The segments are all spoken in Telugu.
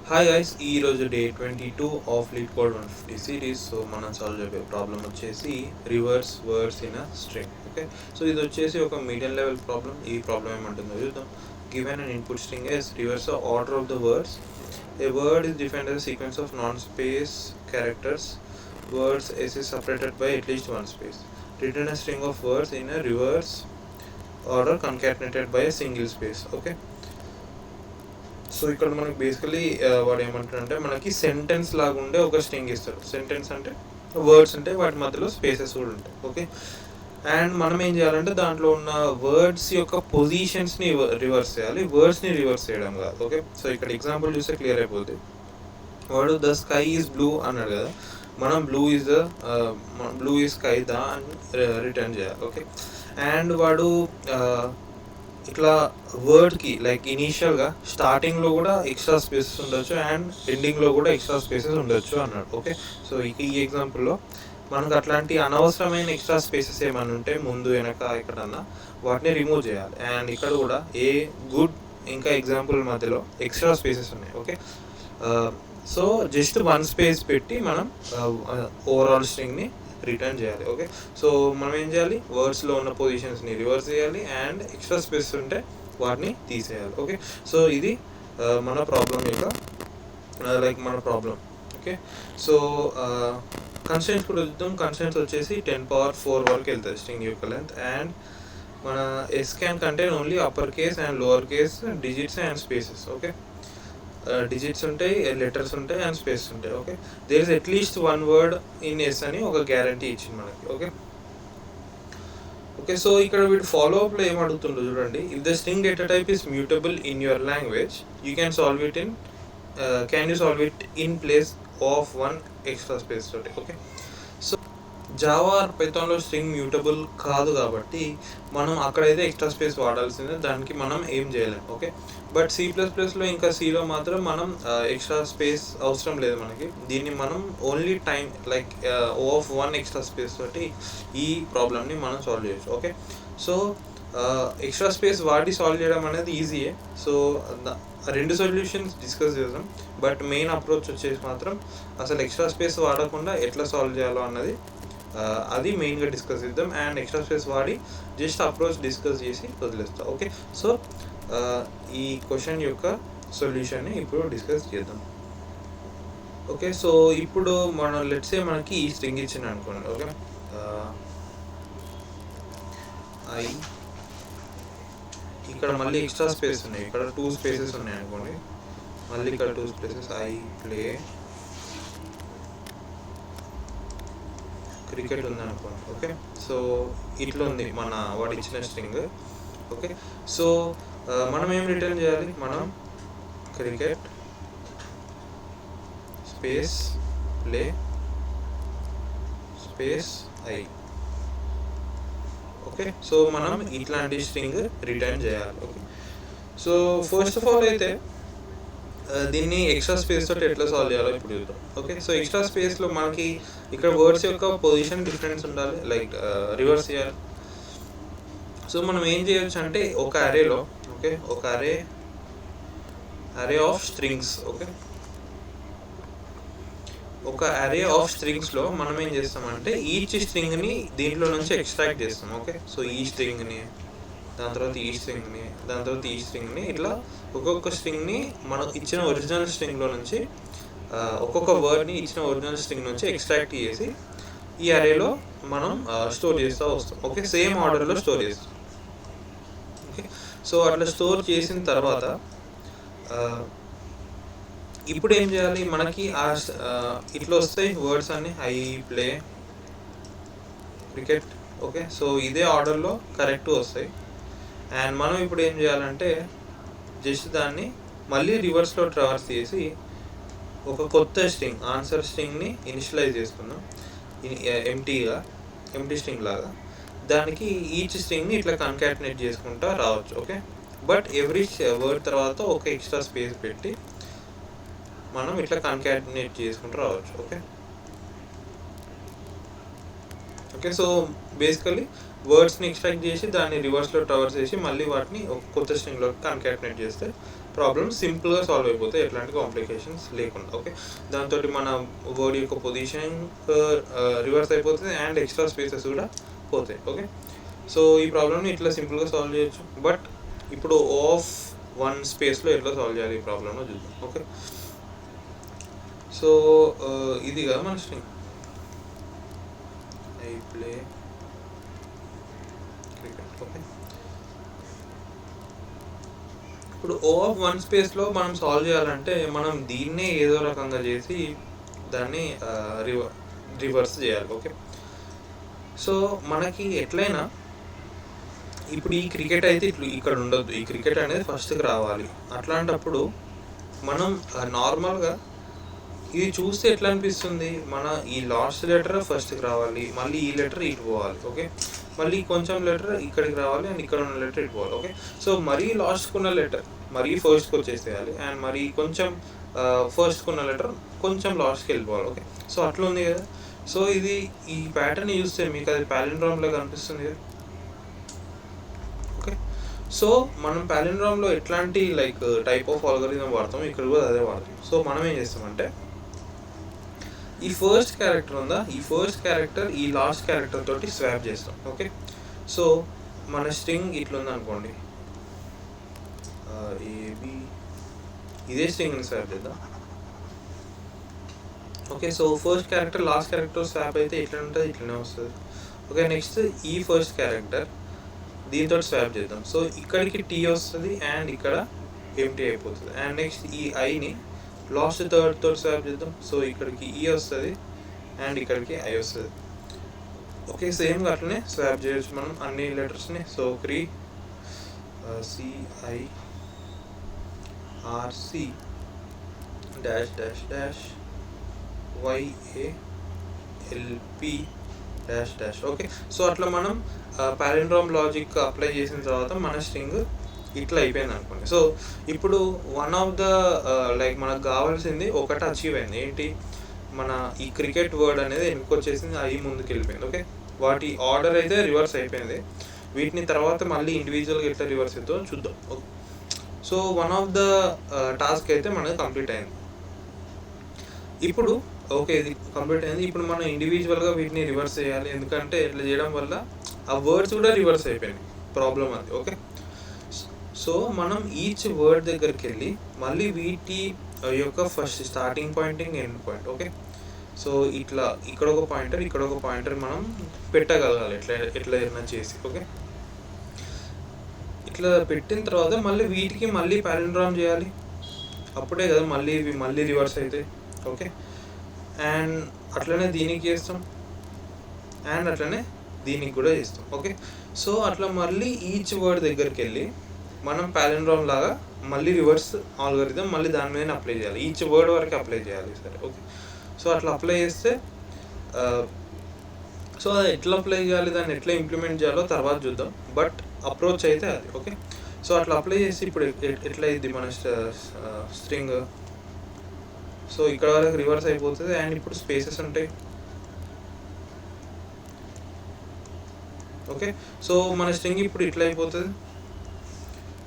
హాయ్ గైస్, ఈరోజు day 22 of lead code 150 series. So మనం సాల్వ్ చేయబోయే ప్రాబ్లం వచ్చేసి reverse words in a string. Okay, so ఇది వచ్చేసి ఒక మీడియం లెవెల్ ప్రాబ్లం. ఈ ప్రాబ్లం ఏమంటుందో చూద్దాం. Given an input string is reverse the order of the words. A word is defined as a sequence of non-space characters. Words is separated by at least one space. Return a string of words in a reverse order concatenated by a single space. Okay, so ఇక్కడ మనకి బేసికలీ వాడు ఏమంటాడంటే మనకి సెంటెన్స్ లాగా ఉండే ఒక స్ట్రింగ్ ఇస్తాడు. సెంటెన్స్ అంటే వర్డ్స్ అంటే వాటి మధ్యలో స్పేసెస్ కూడా ఉంటాయి. ఓకే, అండ్ మనం ఏం చేయాలంటే దాంట్లో ఉన్న వర్డ్స్ యొక్క పొజిషన్స్ని రివర్స్ చేయాలి, వర్డ్స్ని రివర్స్ చేయడం కాదు. ఓకే, సో ఇక్కడ ఎగ్జాంపుల్ చూస్తే క్లియర్ అయిపోతుంది. వాడు ద స్కై ఈజ్ బ్లూ అన్నాడు కదా, మనం బ్లూ ఈజ్ స్కై దా అని రిటర్న్ చేయాలి. ఓకే, అండ్ వాడు ఇట్లా వర్డ్కి లైక్ ఇనీషియల్గా స్టార్టింగ్లో కూడా ఎక్స్ట్రా స్పేసెస్ ఉండొచ్చు అండ్ ఎండింగ్లో కూడా ఎక్స్ట్రా స్పేసెస్ ఉండొచ్చు అన్నాడు. ఓకే, సో ఈ ఎగ్జాంపుల్లో మనకు అట్లాంటి అనవసరమైన ఎక్స్ట్రా స్పేసెస్ ఏమైనా ఉంటే ముందు వెనక ఎక్కడన్నా వాటిని రిమూవ్ చేయాలి. అండ్ ఇక్కడ కూడా ఏ గుడ్ ఇంకా ఎగ్జాంపుల్ మధ్యలో ఎక్స్ట్రా స్పేసెస్ ఉన్నాయి. Okay, so just one space పెట్టి మనం ఓవరాల్ స్ట్రింగ్ని రిటర్న్ చేయాలి. ఓకే, సో మనం ఏం చేయాలి, వర్డ్స్లో ఉన్న పొజిషన్స్ని రివర్స్ చేయాలి అండ్ ఎక్స్ట్రా స్పేస్ ఉంటే వాటిని తీసేయాలి. ఓకే, సో ఇది మన ప్రాబ్లం యొక్క మన ప్రాబ్లం. ఓకే, సో కన్స్టెంట్స్ కూడా చూద్దాం. కన్స్టెంట్స్ వచ్చేసి 10⁴ వరకు వెళ్తుంది స్ట్రింగ్ యొక్క లెంత్. అండ్ మన S can contain only upper case and lower case digits and spaces. Okay, digits ఉంటాయి, లెటర్స్ ఉంటాయి అండ్ స్పేస్ ఉంటాయి. Okay, there is at least one word in S అని ఒక గ్యారంటీ ఇచ్చింది మనకి. ఓకే, ఓకే, సో ఇక్కడ వీడు ఫాలో అప్లో ఏం అడుగుతుండో చూడండి. If the string data type is mutable in your language you can solve it in place of one extra space తోటి. ఓకే, సో జావా ఆర్ పైథాన్లో స్ట్రింగ్ మ్యూటబుల్ కాదు కాబట్టి మనం అక్కడైతే ఎక్స్ట్రా స్పేస్ వాడాల్సిందే, దానికి మనం ఏం చేయలేం. ఓకే, బట్ C++లో ఇంకా Cలో మాత్రం మనం ఎక్స్ట్రా స్పేస్ అవసరం లేదు మనకి. దీన్ని మనం only time like of one extra space తోటి ఈ ప్రాబ్లమ్ని మనం సాల్వ్ చేయొచ్చు. ఓకే, సో ఎక్స్ట్రా స్పేస్ వాడి సాల్వ్ చేయడం అనేది ఈజీయే. సో రెండు సొల్యూషన్స్ డిస్కస్ చేద్దాం, బట్ మెయిన్ అప్రోచ్ వచ్చేసి మాత్రం అసలు ఎక్స్ట్రా స్పేస్ వాడకుండా ఎట్లా సాల్వ్ చేయాలో అన్నది అది మెయిన్గా డిస్కస్ చేద్దాం. అండ్ ఎక్స్ట్రా స్పేస్ వాడి జస్ట్ అప్రోచ్ డిస్కస్ చేసి వదిలేస్తాం. ఓకే, సో ఈ క్వశ్చన్ యొక్క సొల్యూషన్ని ఇప్పుడు డిస్కస్ చేద్దాం. ఓకే, సో ఇప్పుడు మనం లెట్స్ సే మనకి ఈ స్ట్రింగ్ ఇచ్చింది అనుకోండి. ఓకే, ఇక్కడ మళ్ళీ ఎక్స్ట్రా స్పేస్ ఉన్నాయి, ఇక్కడ 2 స్పేసెస్ ఉన్నాయి అనుకోండి. మళ్ళీ ఇక్కడ 2 స్పేసెస్ ఐ ప్లే క్రికెట్ ఉంది అనుకోండి. ఓకే, సో ఇట్లా ఉంది మన వాడు ఇచ్చిన స్ట్రింగ్. ఓకే, సో మనం ఏం రిటర్న్ చేయాలి, మనం cricket space play space I. Okay, so మనం ఇట్లాంటి స్ట్రింగ్ రిటర్న్ చేయాలి. Okay, so first of all అయితే దీన్ని ఎక్స్ట్రా స్పేస్ తోటి ఎట్లా సాల్వ్ చేయాలో ఇప్పుడు చూద్దాం. ఓకే, సో ఎక్స్ట్రా స్పేస్లో మనకి ఇక్కడ వర్డ్స్ యొక్క పొజిషన్ డిఫరెన్స్ ఉండాలి, లైక్ రివర్స్ చేయాలి. సో మనం ఏం చేయొచ్చు అంటే ఒక అరేలో, ఓకే, ఒక అరే ఆఫ్ స్ట్రింగ్స్. ఓకే, ఒక అరే ఆఫ్ స్ట్రింగ్స్లో మనం ఏం చేస్తామంటే ఈచ్ స్ట్రింగ్ని దీంట్లో నుంచి ఎక్స్ట్రాక్ట్ చేస్తాం. ఓకే, సో ఈ స్ట్రింగ్ని, దాని తర్వాత ఈ స్ట్రింగ్ని, దాని తర్వాత ఈ స్ట్రింగ్ని, ఇట్లా ఒక్కొక్క స్ట్రింగ్ని మనం ఇచ్చిన ఒరిజినల్ స్ట్రింగ్లో నుంచి ఒక్కొక్క వర్డ్ని ఇచ్చిన ఒరిజినల్ స్ట్రింగ్ నుంచి ఎక్స్ట్రాక్ట్ చేసి ఈ అరేలో మనం స్టోర్ చేస్తూ వస్తాం. ఓకే, సేమ్ ఆర్డర్లో స్టోర్ చేస్తాం. ఓకే, సో అట్లా స్టోర్ చేసిన తర్వాత ఇప్పుడు ఏం చేయాలి, మనకి ఇట్లా వస్తాయి వర్డ్స్ అన్ని, I play cricket. Okay, so ఇదే ఆర్డర్లో కరెక్ట్ వస్తాయి. అండ్ మనం ఇప్పుడు ఏం చేయాలంటే జస్ట్ దాన్ని మళ్ళీ రివర్స్లో ట్రావర్స్ చేసి ఒక కొత్త స్ట్రింగ్, ఆన్సర్ స్ట్రింగ్ని ఇనిషియలైజ్ చేసుకున్నాం ఎంటీ స్ట్రింగ్ లాగా. దానికి ఈచ్ స్ట్రింగ్ని ఇట్లా కన్కాటినేట్ చేసుకుంటా రావచ్చు. ఓకే, బట్ ఎవ్రీ వర్డ్ తర్వాత ఒక ఎక్స్ట్రా స్పేస్ పెట్టి మనం ఇట్లా కన్కాటినేట్ చేసుకుంటూ రావచ్చు. ఓకే, ఓకే, సో బేసికలీ వర్డ్స్ని ఎక్స్ట్రాక్ట్ చేసి దాన్ని రివర్స్లో ట్రావర్స్ చేసి మళ్ళీ వాటిని ఒక కొత్త స్ట్రింగ్లో కన్కాటినేట్ చేస్తే ప్రాబ్లమ్ సింపుల్గా సాల్వ్ అయిపోతాయి, ఎట్లాంటి కాంప్లికేషన్స్ లేకుండా. ఓకే, దాంతో మన వర్డ్ యొక్క పొజిషన్ రివర్స్ అయిపోతుంది అండ్ ఎక్స్ట్రా స్పేసెస్ కూడా పోతాయి. ఓకే, సో ఈ ప్రాబ్లమ్ని ఇట్లా సింపుల్గా సాల్వ్ చేయొచ్చు. బట్ ఇప్పుడు ఆఫ్ వన్ స్పేస్లో ఎట్లా సాల్వ్ చేయాలి ఈ ప్రాబ్లమ్లో చూద్దాం. ఓకే, సో ఇది కదా మన string, I play cricket. Okay, ఇప్పుడు ఓ ఆఫ్ వన్ స్పేస్లో మనం సాల్వ్ చేయాలంటే మనం దీన్నే ఏదో రకంగా చేసి దాన్ని రివర్స్ చేయాలి. ఓకే, సో మనకి ఎట్లయినా ఇప్పుడు ఈ క్రికెట్ అయితే ఇక్కడ ఉండొద్దు, ఈ క్రికెట్ అనేది ఫస్ట్కి రావాలి. అట్లాంటప్పుడు మనం నార్మల్గా ఇది చూస్తే ఎట్లా అనిపిస్తుంది, మన ఈ లాస్ట్ లెటర్ ఫస్ట్కి రావాలి, మళ్ళీ ఈ లెటర్ ఇటు పోవాలి. ఓకే, మళ్ళీ కొంచెం లెటర్ ఇక్కడికి రావాలి అండ్ ఇక్కడ ఉన్న లెటర్ ఇటు పోవాలి. ఓకే, సో మరీ లాస్ట్కి ఉన్న లెటర్ మరీ ఫస్ట్కి వచ్చేసేయాలి అండ్ మరీ కొంచెం ఫస్ట్కి ఉన్న లెటర్ కొంచెం లాస్ట్కి వెళ్ళిపోవాలి. ఓకే, సో అట్లా ఉంది కదా. సో ఇది ఈ ప్యాటర్న్ చూస్తే మీకు అది పాలిండ్రోమ్లో కనిపిస్తుంది కదా. ఓకే, సో మనం పాలిండ్రోమ్లో ఎట్లాంటి లైక్ టైప్ ఆఫ్ ఆల్గరిథం వాడతాం, ఇక్కడ కూడా అదే వాడతాం. సో మనం ఏం చేస్తామంటే ఈ ఫస్ట్ క్యారెక్టర్ ఉందా, ఈ ఫస్ట్ క్యారెక్టర్ ఈ లాస్ట్ క్యారెక్టర్ తోటి స్వాప్ చేస్తాం. ఓకే, సో మన స్ట్రింగ్ ఇట్లా ఉంది అనుకోండి, ఏబి ఇదే స్ట్రింగ్ని స్వాప్ చేద్దాం. Okay, so first character last character swap అయితే ఎట్లా ఉంటుంది, ఇట్లనే వస్తుంది. ఓకే, నెక్స్ట్ ఈ ఫస్ట్ క్యారెక్టర్ దీంతో స్వాప్ చేద్దాం. సో ఇక్కడికి టీ వస్తుంది అండ్ ఇక్కడ ఎంటీ అయిపోతుంది. అండ్ నెక్స్ట్ ఈ ఐని లాస్ట్ థర్డ్ తోటి స్వాప్ చేద్దాం. సో ఇక్కడికి ఈ వస్తుంది అండ్ ఇక్కడికి ఐ వస్తుంది. ఓకే, సేమ్ అట్లనే స్వాప్ చేయొచ్చు మనం అన్ని లెటర్స్ని. So C I R C dash dash dash YALP dash dash. Okay, so అట్లా మనం పాలిండ్రోమ్ లాజిక్ అప్లై చేసిన తర్వాత మన స్ట్రింగ్ ఇట్లా అయిపోయింది అనుకోండి. సో ఇప్పుడు వన్ ఆఫ్ ద లైక్ మనకు కావాల్సింది ఒకటి అచీవ్ అయింది. ఏంటి, మన ఈ క్రికెట్ వర్డ్ అనేది వెనక్కి వచ్చేసింది, అవి ముందుకు వెళ్ళిపోయింది. ఓకే, వాటి ఆర్డర్ అయితే రివర్స్ అయిపోయింది. వీటిని తర్వాత మళ్ళీ ఇండివిజువల్గా ఎట్లా రివర్స్ అవుతుందో చూద్దాం. Okay, so one of the task అయితే మనకి కంప్లీట్ అయింది. ఇప్పుడు ఓకే, ఇది కంప్లీట్ అయింది. ఇప్పుడు మనం ఇండివిజువల్గా వీటిని రివర్స్ చేయాలి, ఎందుకంటే ఇట్లా చేయడం వల్ల ఆ వర్డ్స్ కూడా రివర్స్ అయిపోయినాయి, ప్రాబ్లం అది. ఓకే, సో మనం ఈచ్ వర్డ్ దగ్గరికి వెళ్ళి మళ్ళీ వీటి యొక్క first starting pointing end point. Okay, so ఇట్లా ఇక్కడ ఒక పాయింటర్ ఇక్కడ ఒక పాయింటర్ మనం పెట్టగలగాలి ఎట్లా ఏదైనా చేసి. ఓకే, ఇట్లా పెట్టిన తర్వాత మళ్ళీ వీటికి మళ్ళీ పాలిండ్రోమ్ చేయాలి, అప్పుడే కదా మళ్ళీ ఇవి మళ్ళీ రివర్స్ అవుతాయి. ఓకే, అండ్ అట్లనే దీనికి చేస్తాం అండ్ అట్లనే దీనికి కూడా చేస్తాం. ఓకే, సో అట్లా మళ్ళీ ఈచ్ వర్డ్ దగ్గరికి వెళ్ళి మనం పాలిండ్రోమ్ లాగా మళ్ళీ రివర్స్ ఆల్గరిథం మళ్ళీ దాని మీద అప్లై చేయాలి, ఈచ్ వర్డ్ వరకు అప్లై చేయాలి. సరే, ఓకే, సో అట్లా అప్లై చేస్తే సో అది ఎట్లా అప్లై చేయాలి, దాన్ని ఎట్లా ఇంప్లిమెంట్ చేయాలో తర్వాత చూద్దాం. బట్ అప్రోచ్ అయితే అది. ఓకే, సో అట్లా అప్లై చేసి ఇప్పుడు ఎట్లా అయింది మన స్ట్రింగ్. సో ఇక్కడ వరకు రివర్స్ అయిపోతుంది అండ్ ఇప్పుడు స్పేసెస్ ఉంటాయి. ఓకే, సో మన స్ట్రింగ్ ఇప్పుడు ఇట్లా అయిపోతుంది.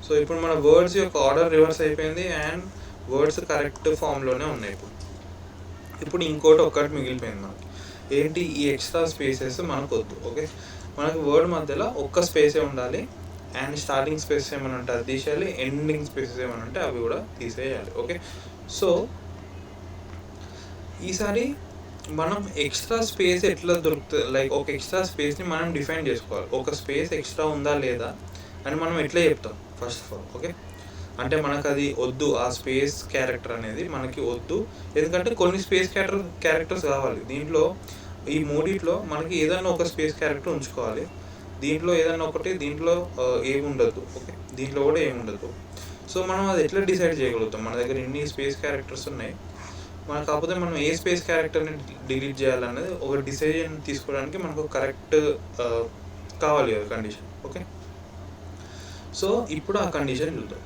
సో ఇప్పుడు మన వర్డ్స్ యొక్క ఆర్డర్ రివర్స్ అయిపోయింది అండ్ వర్డ్స్ కరెక్ట్ ఫామ్లోనే ఉన్నాయి. ఇప్పుడు ఇంకోటి ఒక్కటి మిగిలిపోయింది మనకి, ఏంటి, ఈ ఎక్స్ట్రా స్పేసెస్ మనకు వద్దు. ఓకే, మనకు వర్డ్ మధ్యలో ఒక్క స్పేసే ఉండాలి అండ్ స్టార్టింగ్ స్పేస్ ఏమైనా ఉంటే అది తీసేయాలి, ఎండింగ్ స్పేసెస్ ఏమైనా ఉంటే అవి కూడా తీసేయాలి. ఓకే, సో ఈసారి మనం ఎక్స్ట్రా స్పేస్ ఎట్లా దొరుకుతుంది, లైక్ ఒక ఎక్స్ట్రా స్పేస్ని మనం డిఫైన్ చేసుకోవాలి. ఒక స్పేస్ ఎక్స్ట్రా ఉందా లేదా అని మనం ఎట్లా చెప్తాం ఫస్ట్ ఆఫ్ ఆల్. ఓకే, అంటే మనకు అది వద్దు, ఆ స్పేస్ క్యారెక్టర్ అనేది మనకి వద్దు, ఎందుకంటే కొన్ని స్పేస్ క్యారెక్టర్స్ కావాలి. దీంట్లో ఈ మూడిట్లో మనకి ఏదైనా ఒక స్పేస్ క్యారెక్టర్ ఉంచుకోవాలి, దీంట్లో ఏదైనా ఒకటి, దీంట్లో ఏముండదు. ఓకే, దీంట్లో కూడా ఏముండదు. సో మనం అది ఎట్లా డిసైడ్ చేయగలుగుతాం, మన దగ్గర ఇన్ని స్పేస్ క్యారెక్టర్స్ ఉన్నాయి, మనకు కాకపోతే మనం ఏ స్పేస్ క్యారెక్టర్ని డిలీట్ చేయాలన్నది ఒక డిసిజన్ తీసుకోవడానికి మనకు కరెక్ట్ కావాలి కదా కండిషన్. ఓకే, సో ఇప్పుడు ఆ కండిషన్ చూద్దాం.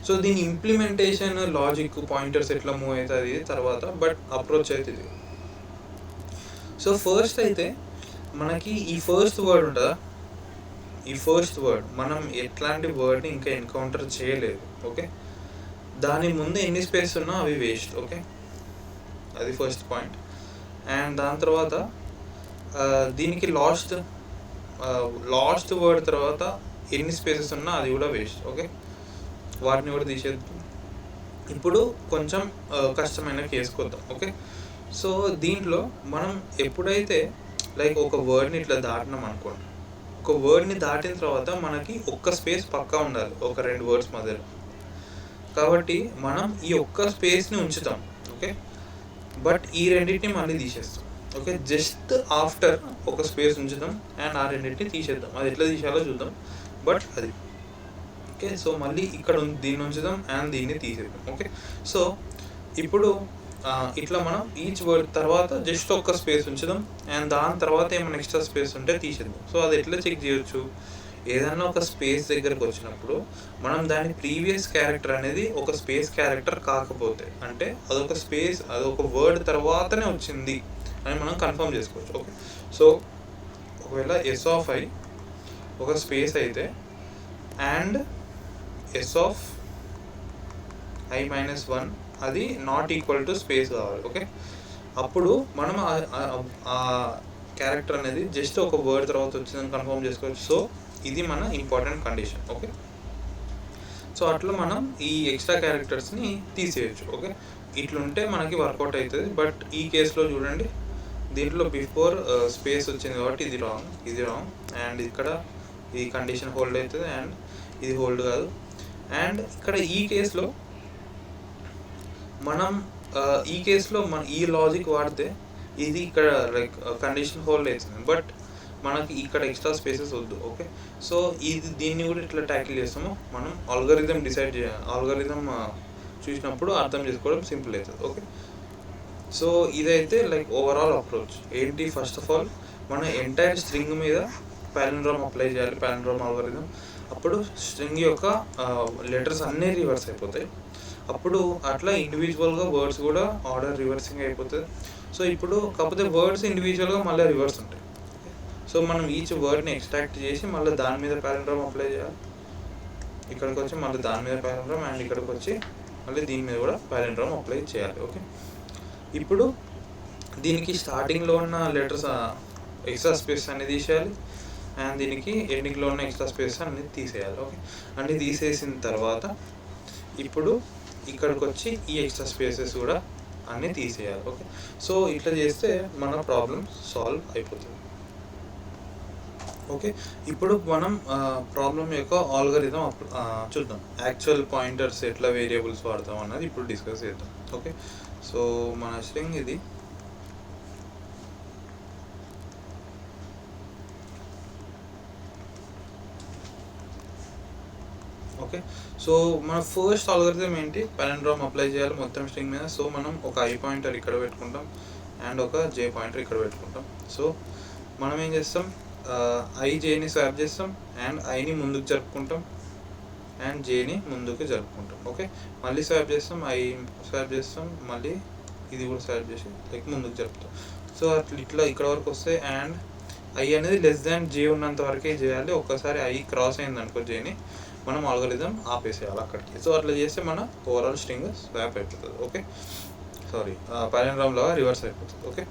సో దీని ఇంప్లిమెంటేషన్ లాజిక్ పాయింటర్స్ ఎట్లా మూవ్ అవుతుంది తర్వాత, బట్ అప్రోచ్ అయితే ఇది. సో ఫస్ట్ అయితే మనకి ఈ ఫస్ట్ వర్డ్ ఉంటుందా, ఈ ఫస్ట్ వర్డ్ మనం ఎట్లాంటి వర్డ్ని ఇంకా ఎన్కౌంటర్ చేయలేదు. ఓకే, దాని ముందు ఎన్ని స్పేస్ ఉన్నా అవి వేస్ట్. ఓకే, అది ఫస్ట్ పాయింట్. అండ్ దాని తర్వాత దీనికి లాస్ట్ వర్డ్ తర్వాత ఎన్ని స్పేసెస్ ఉన్నా అది కూడా వేస్ట్. ఓకే, వాటిని కూడా తీసేద్దాం. ఇప్పుడు కొంచెం కష్టమైన కేసుకు వద్దాం. ఓకే, సో దీంట్లో మనం ఎప్పుడైతే లైక్ ఒక వర్డ్ని ఇట్లా దాటినాం అనుకోండి, ఒక వర్డ్ని దాటిన తర్వాత మనకి ఒక్క స్పేస్ పక్కా ఉండాలి ఒక 2 వర్డ్స్ మధ్యలో. కాబట్టి మనం ఈ ఒక్క స్పేస్ని ఉంచుతాం. ఓకే, బట్ ఈ రెండింటిని మళ్ళీ తీసేస్తాం. ఓకే, జస్ట్ ఆఫ్టర్ ఒక స్పేస్ ఉంచుదాం అండ్ ఆ రెండింటిని తీసేద్దాం. అది ఎట్లా తీసేయాలో చూద్దాం, బట్ అది. ఓకే, సో మళ్ళీ ఇక్కడ దీన్ని ఉంచుదాం అండ్ దీన్ని తీసేద్దాం. ఓకే, సో ఇప్పుడు ఇట్లా మనం ఈచ్ వర్డ్ తర్వాత జస్ట్ ఒక్క స్పేస్ ఉంచుదాం అండ్ దాని తర్వాత ఏమైనా ఎక్స్ట్రా స్పేస్ ఉంటే తీసేద్దాం. సో అది ఎట్లా చెక్ చేయొచ్చు, ఏదన్నా ఒక స్పేస్ దగ్గరకు వచ్చినప్పుడు మనం దాని ప్రీవియస్ క్యారెక్టర్ అనేది ఒక స్పేస్ క్యారెక్టర్ కాకపోతే, అంటే అదొక వర్డ్ తర్వాతనే వచ్చింది అని మనం కన్ఫర్మ్ చేసుకోవచ్చు. ఓకే, సో ఒకవేళ S(i) ఒక స్పేస్ అయితే అండ్ S(i-1) అది నాట్ ఈక్వల్ టు స్పేస్ కావాలి. ఓకే, అప్పుడు మనం ఆ క్యారెక్టర్ అనేది జస్ట్ ఒక వర్డ్ తర్వాత వచ్చిందని కన్ఫర్మ్ చేసుకోవచ్చు. సో ఇది మన ఇంపార్టెంట్ కండిషన్. ఓకే, సో అట్లా మనం ఈ ఎక్స్ట్రా క్యారెక్టర్స్ని తీసేయచ్చు. ఓకే, ఇట్లుంటే మనకి వర్కౌట్ అవుతుంది. బట్ ఈ కేసులో చూడండి, దీంట్లో బిఫోర్ స్పేస్ వచ్చింది కాబట్టి ఇది రాంగ్ అండ్ ఇక్కడ ఈ కండిషన్ హోల్డ్ అవుతుంది అండ్ ఇది హోల్డ్ కాదు. అండ్ ఇక్కడ ఈ కేసులో మనం ఈ లాజిక్ వాడితే ఇది ఇక్కడ లైక్ కండిషన్ హోల్డ్ అవుతుంది, బట్ మనకి ఇక్కడ ఎక్స్ట్రా స్పేసెస్ వద్దు. ఓకే, సో దీన్ని కూడా ఇట్లా ట్యాకిల్ చేస్తాము. మనం ఆల్గరిథం చూసినప్పుడు అర్థం చేసుకోవడం సింపుల్ అవుతుంది. ఓకే, సో ఇదైతే లైక్ ఓవరాల్ అప్రోచ్ ఏంటి. ఫస్ట్ ఆఫ్ ఆల్ మనం ఎంటైర్ స్ట్రింగ్ మీద పాలిండ్రోమ్ అప్లై చేయాలి, పాలిండ్రోమ్ ఆల్గరిథం. అప్పుడు స్ట్రింగ్ యొక్క లెటర్స్ అన్నీ రివర్స్ అయిపోతాయి. అప్పుడు అట్లా ఇండివిజువల్గా వర్డ్స్ కూడా ఆర్డర్ రివర్సింగ్ అయిపోతుంది. సో ఇప్పుడు కాకపోతే వర్డ్స్ ఇండివిజువల్గా మళ్ళీ రివర్స్ ఉంటాయి. సో మనం ఈచ్ వర్డ్ని ఎక్స్ట్రాక్ట్ చేసి మళ్ళీ దాని మీద పాలిండ్రోమ్ అప్లై చేయాలి. ఇక్కడికి వచ్చి మళ్ళీ దాని మీద పాలిండ్రోమ్ అండ్ ఇక్కడికి వచ్చి మళ్ళీ దీని మీద కూడా పాలిండ్రోమ్ అప్లై చేయాలి. ఓకే, ఇప్పుడు దీనికి స్టార్టింగ్లో ఉన్న లెటర్స్ ఎక్స్ట్రా స్పేస్ అనేది తీసేయాలి అండ్ దీనికి ఎండింగ్లో ఉన్న ఎక్స్ట్రా స్పేస్ అనేది తీసేయాలి. ఓకే, అన్నీ తీసేసిన తర్వాత ఇప్పుడు ఇక్కడికి వచ్చి ఈ ఎక్స్ట్రా స్పేసెస్ కూడా అన్నీ తీసేయాలి. ఓకే, సో ఇట్లా చేస్తే మన ప్రాబ్లం సాల్వ్ అయిపోతుంది. ఓకే, ఇప్పుడు మనం ప్రాబ్లం యొక్క ఆల్గరిథం చూద్దాం. యాక్చువల్ పాయింటర్స్ ఎట్లా వేరియబుల్స్ వాడతాం అన్నది ఇప్పుడు డిస్కస్ చేద్దాం. ఓకే, సో మన స్ట్రింగ్ ఇది. ఓకే, సో మన ఫస్ట్ ఆల్గరిథం ఏంటి, పాలిండ్రోమ్ అప్లై చేయాలి మొత్తం స్ట్రింగ్ మీద. సో మనం ఒక I పాయింటర్ ఇక్కడ పెట్టుకుంటాం అండ్ ఒక J పాయింటర్ ఇక్కడ పెట్టుకుంటాం. సో మనం ఏం చేస్తాం, Jని స్వాప్ చేస్తాం అండ్ Iని ముందుకు జరుపుకుంటాం అండ్ Jని ముందుకు జరుపుకుంటాం. ఓకే, మళ్ళీ స్వాప్ చేస్తాం, I స్వాప్ చేస్తాం, మళ్ళీ ఇది కూడా స్వాప్ చేసి లైక్ ముందుకు జరుపుతాం. సో ఇట్లా ఇక్కడ వరకు వస్తే అండ్ I అనేది J ఉన్నంత వరకే చేయాలి. ఒక్కసారి I క్రాస్ అయింది అనుకో Jని, మనం ఆల్గరిథం ఆపేసేయాలి అక్కడికి. సో అట్లా చేస్తే మన ఓవరాల్ స్ట్రింగ్ స్వాప్ అయిపోతుంది. ఓకే, పాలిండ్రోమ్ లాగా రివర్స్ అయిపోతుంది. ఓకే,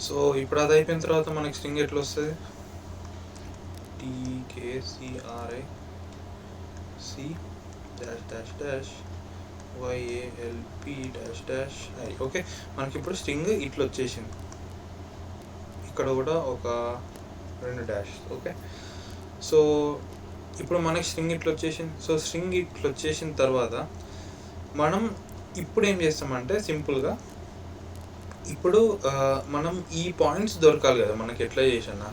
సో ఇప్పుడు అది అయిపోయిన తర్వాత మనకి స్ట్రింగ్ ఎట్లా వస్తుంది, TKCRI YALP-I. ఓకే, మనకి ఇప్పుడు స్ట్రింగ్ ఇట్లా వచ్చేసింది. ఇక్కడ కూడా ఒక 2 డాష్. ఓకే, సో ఇప్పుడు మనకి స్ట్రింగ్ ఇట్లా వచ్చేసింది. సో స్ట్రింగ్ ఇట్లా వచ్చేసిన తర్వాత మనం ఇప్పుడు ఏం చేస్తామంటే సింపుల్గా ఇప్పుడు మనం ఈ పాయింట్స్ దొరకాలి కదా మనకి. ఎట్లా చేసినా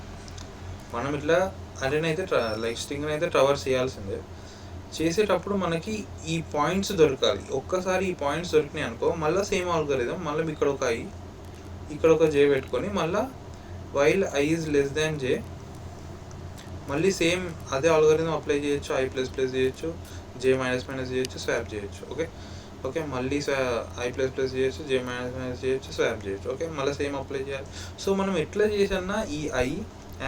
మనం ఇట్లా అదేనైతే లైక్ స్ట్రింగ్ అయితే ట్రావర్స్ చేయాల్సిందే. చేసేటప్పుడు మనకి ఈ పాయింట్స్ దొరకాలి. ఒక్కసారి ఈ పాయింట్స్ దొరికినాయి అనుకో, మళ్ళీ సేమ్ ఆల్గరిథం, మళ్ళీ ఇక్కడ ఒక I ఇక్కడ ఒక J పెట్టుకొని మళ్ళీ while I is less than J మళ్ళీ సేమ్ అదే ఆల్గరిథం అప్లై చేయొచ్చు. I++ చేయొచ్చు, J-, చేయొచ్చు, స్వాప్ చేయొచ్చు. ఓకే, మళ్ళీ I++ చేయొచ్చు, J-, చేయొచ్చు, స్వాప్ చేయొచ్చు. ఓకే, మళ్ళీ సేమ్ అప్లై చేయాలి. సో మనం ఎట్లా చేసన్నా ఈ I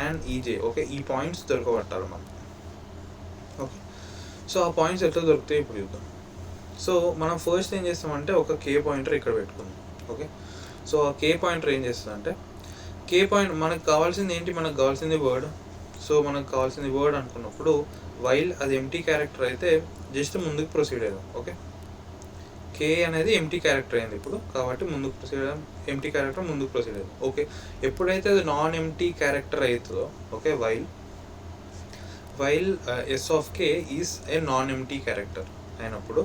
అండ్ ఈజే. ఓకే, ఈ పాయింట్స్ దొరకబట్టాలి మనం. ఓకే, సో ఆ పాయింట్స్ ఎట్లా దొరుకుతాయి ఇప్పుడు చూద్దాం. సో మనం ఫస్ట్ ఏం చేస్తామంటే ఒక కే పాయింటర్ ఇక్కడ పెట్టుకుందాం. ఓకే, సో ఆ కే పాయింటర్ ఏం చేస్తుందంటే కే పాయింట్ మనకు కావాల్సింది ఏంటి, మనకు కావాల్సింది వర్డ్. సో మనకు కావాల్సింది వర్డ్ అనుకున్నప్పుడు వైల్ అది ఎంటీ క్యారెక్టర్ అయితే జస్ట్ ముందుకు ప్రొసీడ్ అయ్యాం. ఓకే, కే అనేది ఎంటీ క్యారెక్టర్ అయింది ఇప్పుడు, కాబట్టి ముందుకు ప్రొసీడ్ అయ్యాం, ఎంటీ క్యారెక్టర్ ముందుకు ప్రొసీడ్ అయ్యాం. ఓకే, ఎప్పుడైతే అది నాన్ ఎంటీ క్యారెక్టర్ అవుతుందో, okay, while S of K is a non empty character అయినప్పుడు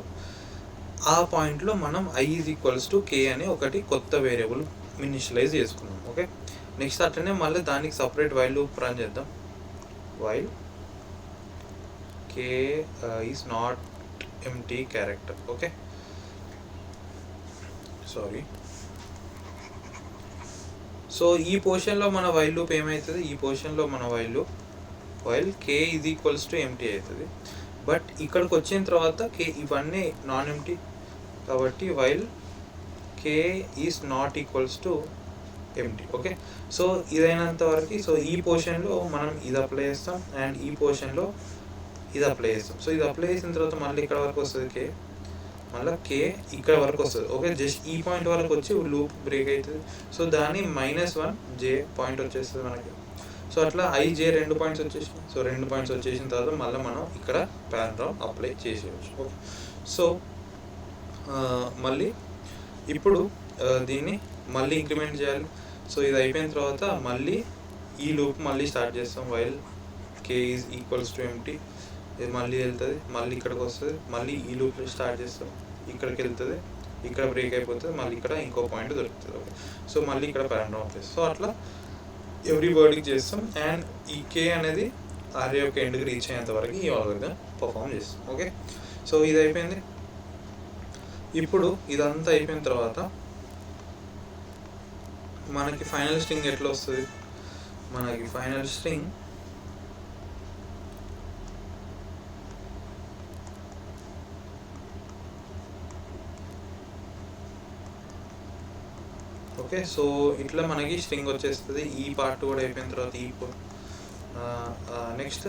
ఆ పాయింట్లో మనం I is equals to K అని ఒకటి కొత్త వేరియబుల్ ఇనిషియలైజ్ చేసుకున్నాం. ఓకే, నెక్స్ట్ అట్లనే మళ్ళీ దానికి సపరేట్ వైల్ లూప్ రన్ చేద్దాం. While K is not empty character. Okay, sorry. So ఈ పోర్షన్లో మన వైల్ లూప్ ఏమవుతుంది, ఈ పోర్షన్లో మన while K is equals to empty అవుతుంది. బట్ ఇక్కడికి వచ్చిన తర్వాత కే ఇవన్నీ నాన్ ఎంటీ కాబట్టి while K is not equals to empty. Okay, so ఇదైనంత వరకు సో ఈ పోర్షన్లో మనం ఇది అప్లై చేస్తాం అండ్ ఈ పోర్షన్లో ఇది అప్లై చేస్తాం. సో ఇది అప్లై చేసిన తర్వాత మళ్ళీ ఇక్కడ వరకు వస్తుంది కే, మళ్ళీ కే ఇక్కడ వరకు వస్తుంది. ఓకే, జస్ట్ ఈ పాయింట్ వరకు వచ్చి లూప్ బ్రేక్ అవుతుంది. సో దాని -1 జే పాయింట్ వచ్చేస్తుంది మనకి. సో అట్లా ఐజే 2 పాయింట్స్ వచ్చేసినాయి. సో 2 పాయింట్స్ వచ్చేసిన తర్వాత మళ్ళీ మనం ఇక్కడ పారాగ్రాఫ్ అప్లై చేసేయచ్చు. ఓకే, సో మళ్ళీ ఇప్పుడు దీన్ని మళ్ళీ ఇంక్రిమెంట్ చేయాలి. సో ఇది అయిపోయిన తర్వాత మళ్ళీ ఈ లూప్ మళ్ళీ స్టార్ట్ చేస్తాం. While K is equals to empty, ఇది మళ్ళీ వెళ్తుంది, మళ్ళీ ఇక్కడికి వస్తుంది, మళ్ళీ ఈ లూప్ స్టార్ట్ చేస్తాం, ఇక్కడికి వెళ్తుంది, ఇక్కడ బ్రేక్ అయిపోతుంది, మళ్ళీ ఇక్కడ ఇంకో పాయింట్ దొరుకుతుంది. ఓకే, సో మళ్ళీ ఇక్కడ పారాగ్రాఫ్ చేస్తాం. సో అట్లా ఎవ్రీ వర్డ్కి చేస్తాం అండ్ ఈ కే అనేది అరే యొక్క ఎండ్కి రీచ్ అయ్యేంత వరకు ఈ ఆల్గరిథం పర్ఫామ్ చేస్తాం. ఓకే, సో ఇది అయిపోయింది. ఇప్పుడు ఇదంతా అయిపోయిన తర్వాత మనకి ఫైనల్ స్ట్రింగ్ ఎట్లా వస్తుంది, మనకి ఫైనల్ స్ట్రింగ్ ఓకే, సో ఇట్లా మనకి స్ట్రింగ్ వచ్చేస్తుంది. ఈ పార్ట్ కూడా అయిపోయిన తర్వాత నెక్స్ట్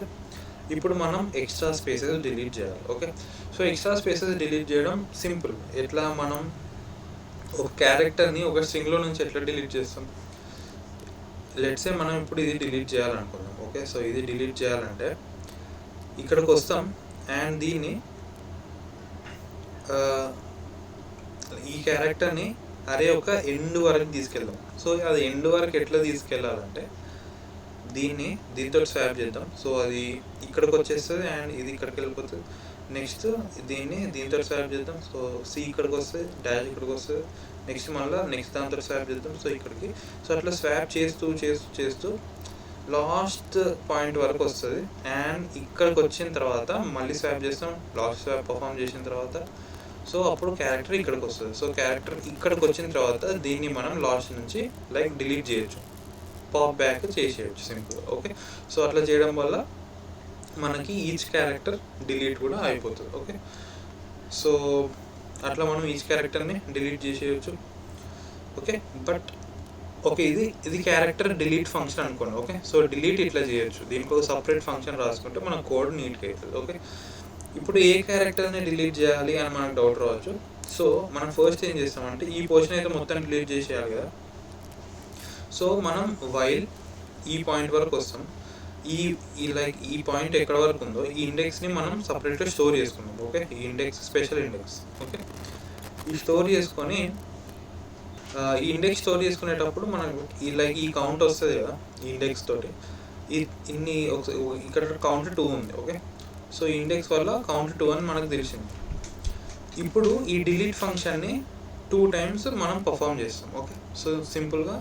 ఇప్పుడు మనం ఎక్స్ట్రా స్పేసెస్ డిలీట్ చేయాలి. Okay, so extra spaces delete చేయడం సింపుల్. ఎట్లా మనం ఒక క్యారెక్టర్ని ఒక స్ట్రింగ్లో నుంచి ఎట్లా డిలీట్ చేస్తాం, లెట్సే మనం ఇప్పుడు ఇది డిలీట్ చేయాలనుకుందాం. ఓకే, సో ఇది డిలీట్ చేయాలంటే ఇక్కడికి వస్తాం అండ్ దీన్ని ఈ క్యారెక్టర్ని అరే ఒక ఎండ్ వరకు తీసుకెళ్దాం. సో అది ఎండ్ వరకు ఎట్లా తీసుకెళ్ళాలంటే దీంతో స్వాప్ చేద్దాం. సో అది ఇక్కడికి వచ్చేస్తుంది అండ్ ఇది ఇక్కడికి వెళ్ళిపోతుంది. నెక్స్ట్ దీంతో స్వాప్ చేద్దాం. సో సి ఇక్కడికి వస్తుంది, డాష్ ఇక్కడికి వస్తుంది, నెక్స్ట్ మళ్ళీ నెక్స్ట్ దాంతో స్వాప్ చేద్దాం. సో ఇక్కడికి, సో అట్లా స్వాప్ చేస్తూ లాస్ట్ పాయింట్ వరకు వస్తుంది అండ్ ఇక్కడికి వచ్చిన తర్వాత మళ్ళీ స్వాప్ చేస్తాం. లాస్ట్ స్వాప్ పర్ఫామ్ చేసిన తర్వాత సో అప్పుడు క్యారెక్టర్ ఇక్కడికి వస్తుంది. సో క్యారెక్టర్ ఇక్కడికి వచ్చిన తర్వాత దీన్ని మనం లాస్ట్ నుంచి లైక్ డిలీట్ చేయొచ్చు, పాప్ బ్యాక్ చేసేయచ్చు సింపుల్గా. ఓకే, సో అట్లా చేయడం వల్ల మనకి ఈచ్ క్యారెక్టర్ డిలీట్ కూడా అయిపోతుంది. ఓకే, సో అట్లా మనం ఈచ్ క్యారెక్టర్ని డిలీట్ చేసేయచ్చు. ఓకే, బట్ ఓకే ఇది క్యారెక్టర్ డిలీట్ ఫంక్షన్ అనుకోండి. ఓకే, సో డిలీట్ ఇట్లా చేయొచ్చు, దీనికి ఒక సపరేట్ ఫంక్షన్ రాసుకుంటే మన కోడ్ నీట్గా అవుతుంది. ఓకే, ఇప్పుడు ఏ క్యారెక్టర్ని డిలీట్ చేయాలి అని మనకు డౌట్ రావచ్చు. సో మనం ఫస్ట్ ఏం చేస్తామంటే ఈ పోర్షన్ అయితే మొత్తం డిలీట్ చేసేయాలి కదా. సో మనం వైల్ ఈ పాయింట్ వరకు వస్తాం, ఈ పాయింట్ ఎక్కడ వరకు ఉందో ఈ ఇండెక్స్ని మనం సపరేట్గా స్టోర్ చేసుకున్నాం. ఓకే, ఈ ఇండెక్స్ స్పెషల్ ఇండెక్స్. ఓకే, ఈ స్టోర్ చేసుకొని ఈ ఇండెక్స్ స్టోర్ చేసుకునేటప్పుడు మనకు ఈ కౌంట్ వస్తుంది కదా ఈ ఇండెక్స్ తోటి, ఇన్ని ఇక్కడ కౌంట్ 2 ఉంది. ఓకే, సో ఈ ఇండెక్స్ వల్ల కౌంట్ 2 అని మనకు తెలిసింది. ఇప్పుడు ఈ డిలీట్ ఫంక్షన్ని 2 టైమ్స్ మనం పర్ఫామ్ చేస్తాం. ఓకే, సో సింపుల్గా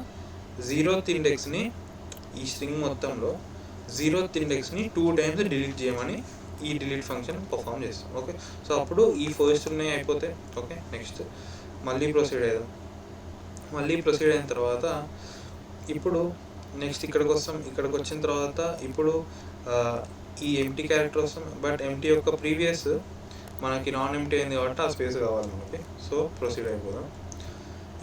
0th ఇండెక్స్ని ఈ స్ట్రింగ్ మొత్తంలో 0th ఇండెక్స్ని 2 టైమ్స్ డిలీట్ చేయమని ఈ డిలీట్ ఫంక్షన్ పర్ఫామ్ చేస్తాం. ఓకే, సో అప్పుడు ఈ ఫస్ట్ ఉన్నాయి అయిపోతాయి. ఓకే, నెక్స్ట్ మళ్ళీ ప్రొసీడ్ అయ్యాం. మళ్ళీ ప్రొసీడ్ అయిన తర్వాత ఇప్పుడు నెక్స్ట్ ఇక్కడికి వస్తాం. ఇక్కడికి వచ్చిన తర్వాత ఇప్పుడు ఈ ఎంటీ క్యారెక్టర్ వస్తాం, బట్ ఎంటీ యొక్క ప్రీవియస్ మనకి నాన్ ఎంటీ అయింది కాబట్టి ఆ స్పేస్ కావాలి మనకి. సో ప్రొసీడ్ అయిపోదాం.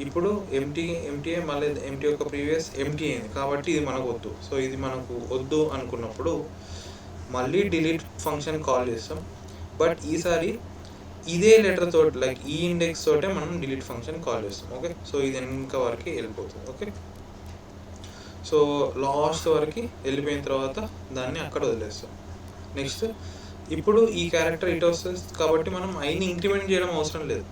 ఇప్పుడు ఎంటీఏ మళ్ళీ ఎంటీ యొక్క ప్రీవియస్ ఎంటీ అయింది కాబట్టి ఇది మనకు వద్దు. సో ఇది మనకు వద్దు అనుకున్నప్పుడు మళ్ళీ డిలీట్ ఫంక్షన్ కాల్ చేస్తాం. బట్ ఈసారి ఇదే లెటర్ తోటి లైక్ ఈ ఇండెక్స్ తోటే మనం డిలీట్ ఫంక్షన్ కాల్ చేస్తాం. ఓకే, సో ఇది ఇంకా వరకు వెళ్ళిపోతుంది. ఓకే, సో లాస్ట్ వరకు వెళ్ళిపోయిన తర్వాత దాన్ని అక్కడ వదిలేస్తాం. నెక్స్ట్ ఇప్పుడు ఈ క్యారెక్టర్ ఇటు వస్తుంది కాబట్టి మనం ఐని ఇంక్రిమెంట్ చేయడం అవసరం లేదు.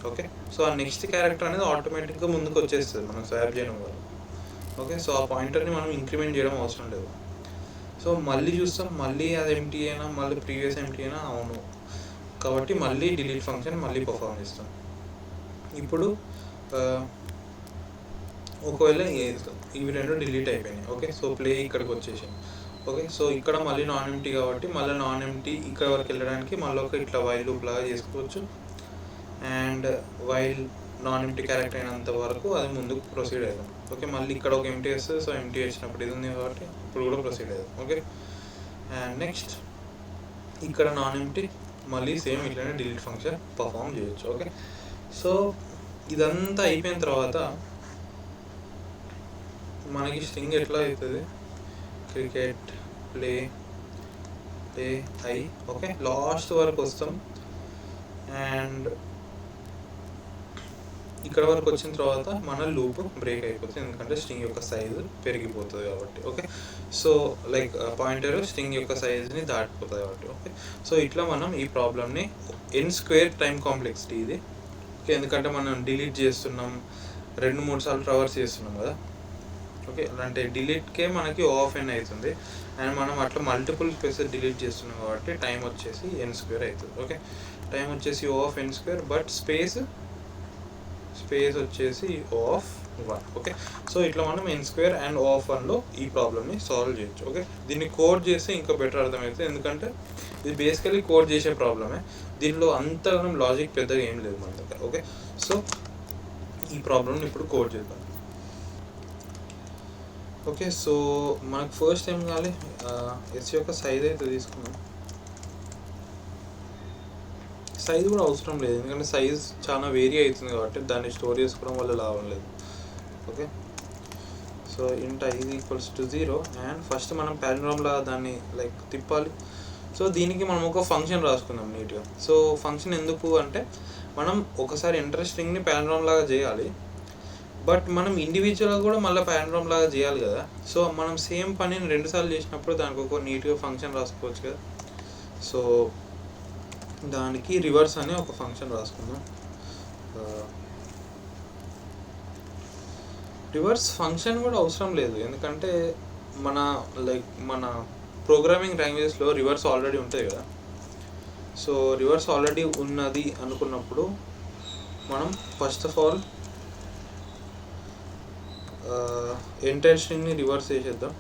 ఓకే, సో ఆ నెక్స్ట్ క్యారెక్టర్ అనేది ఆటోమేటిక్గా ముందుకు వచ్చేస్తుంది మనం స్వాప్ చేయడం వల్ల. ఓకే, సో ఆ పాయింటర్ని మనం ఇంక్రిమెంట్ చేయడం అవసరం లేదు. సో మళ్ళీ చూస్తాం, మళ్ళీ అది ఎంటీ అయినా మళ్ళీ ప్రీవియస్ ఎంటీ అయినా అవును కాబట్టి మళ్ళీ డిలీట్ ఫంక్షన్ మళ్ళీ పర్ఫామ్ చేస్తాం. ఇప్పుడు ఒకవేళ ఇవి రెండు డిలీట్ అయిపోయినాయి. ఓకే, సో ప్లే ఇక్కడికి వచ్చేసాం. ఓకే, సో ఇక్కడ మళ్ళీ నాన్ ఎంటీ కాబట్టి మళ్ళీ నాన్ ఎంటీ ఇక్కడ వరకు వెళ్ళడానికి మళ్ళీ ఒక ఇట్లా వైల్ లూప్ లాగా చేసుకోవచ్చు. And while non empty character అయినంత వరకు అది ముందుకు ప్రొసీడ్ అవుతాం. ఓకే, మళ్ళీ ఇక్కడ ఒక ఎంటీ వస్తుంది. సో ఎంటీ వచ్చినప్పుడు ఇది ఉంది కాబట్టి ఇప్పుడు కూడా ప్రొసీడ్ అవుతాం. ఓకే, అండ్ నెక్స్ట్ ఇక్కడ నాన్ ఎంటీ మళ్ళీ సేమ్ ఇట్లనే డిలీట్ ఫంక్షన్ పర్ఫామ్ చేయొచ్చు. ఓకే, సో ఇదంతా అయిపోయిన తర్వాత మనకి స్ట్రింగ్ ఎట్లా అవుతుంది, cricket play I. Okay, last వరకు వస్తాం అండ్ ఇక్కడ వరకు వచ్చిన తర్వాత మన లూప్ బ్రేక్ అయిపోతుంది ఎందుకంటే స్ట్రింగ్ యొక్క సైజు పెరిగిపోతుంది కాబట్టి. Okay, so like pointer string యొక్క సైజుని దాటిపోతుంది కాబట్టి. ఓకే, సో ఇట్లా మనం ఈ ప్రాబ్లమ్ని n² టైం కాంప్లెక్సిటీ ఇది. ఓకే, ఎందుకంటే మనం డిలీట్ చేస్తున్నాం 2-3 సార్లు ట్రావర్స్ చేస్తున్నాం కదా. ఓకే, అంటే డిలీట్కే మనకి O(n) అవుతుంది అండ్ మనం అట్లా మల్టిపుల్ స్పేసెస్ డిలీట్ చేస్తున్నాం కాబట్టి టైం వచ్చేసి n² అవుతుంది. ఓకే, టైం వచ్చేసి O(n²) బట్ స్పేస్ వచ్చేసి O(1). ఓకే, సో ఇట్లా మనం n² అండ్ O(1)లో ఈ ప్రాబ్లమ్ని సాల్వ్ చేయొచ్చు. ఓకే, దీన్ని కోడ్ చేస్తే ఇంకా బెటర్ అర్థమవుతుంది ఎందుకంటే ఇది బేసికలీ కోడ్ చేసే ప్రాబ్లమే, దీనిలో అంతగా లాజిక్ పెద్దగా ఏం లేదు మన దగ్గర. ఓకే, సో ఈ ప్రాబ్లమ్ని ఇప్పుడు కోడ్ చేద్దాం. ఓకే, సో మనకు ఫస్ట్ ఏం కావాలి, ఎస్ యొక్క సైజ్ అయితే తీసుకున్నాం. సైజ్ కూడా అవసరం లేదు ఎందుకంటే సైజ్ చాలా వేరీ అవుతుంది కాబట్టి దాన్ని స్టోర్ చేసుకోవడం వల్ల లాభం లేదు. ఓకే, సో ఇంట్ i = 0 అండ్ ఫస్ట్ మనం పారాగ్రామ్లా దాన్ని లైక్ తిప్పాలి. సో దీనికి మనం ఒక ఫంక్షన్ రాసుకుందాం నీట్గా. సో ఫంక్షన్ ఎందుకు అంటే మనం ఒకసారి ఎంటర్ స్ట్రింగ్ని పారాగ్రామ్ లాగా చేయాలి బట్ మనం ఇండివిజువల్గా కూడా మళ్ళీ పారాగ్రామ్ లాగా చేయాలి కదా. సో మనం సేమ్ పనిని 2 సార్లు చేసినప్పుడు దానికి ఒక నీట్గా ఫంక్షన్ రాసుకోవచ్చు కదా. సో దానికి రివర్స్ అనే ఒక ఫంక్షన్ రాసుకుందాం. రివర్స్ ఫంక్షన్ కూడా అవసరం లేదు ఎందుకంటే మన ప్రోగ్రామింగ్ లాంగ్వేజెస్లో రివర్స్ ఆల్రెడీ ఉంటుంది కదా. సో రివర్స్ ఆల్రెడీ ఉన్నది అనుకున్నప్పుడు మనం ఫస్ట్ ఆఫ్ ఆల్ ఎంటైర్ స్ట్రింగ్ని రివర్స్ చేసేద్దాం.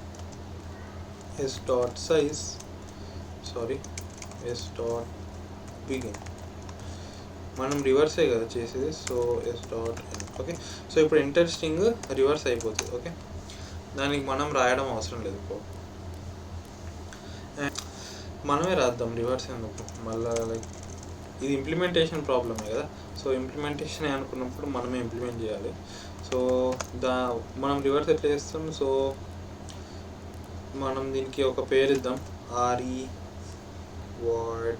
s.begin మనం రివర్సే కదా చేసేది. So s.end. ఓకే, సో ఇప్పుడు ఎంటర్ స్ట్రింగ్ రివర్స్ అయిపోతుంది. ఓకే, దానికి మనం రాయడం అవసరం లేదు, మనమే రాద్దాం. రివర్స్ ఎందుకు మళ్ళీ లైక్ ఇది ఇంప్లిమెంటేషన్ ప్రాబ్లమే కదా. సో ఇంప్లిమెంటేషన్ అనుకున్నప్పుడు మనమే ఇంప్లిమెంట్ చేయాలి. సో మనం రివర్స్ ఎట్లా చేస్తాం, సో మనం దీనికి ఒక పేరు ఇద్దాం, void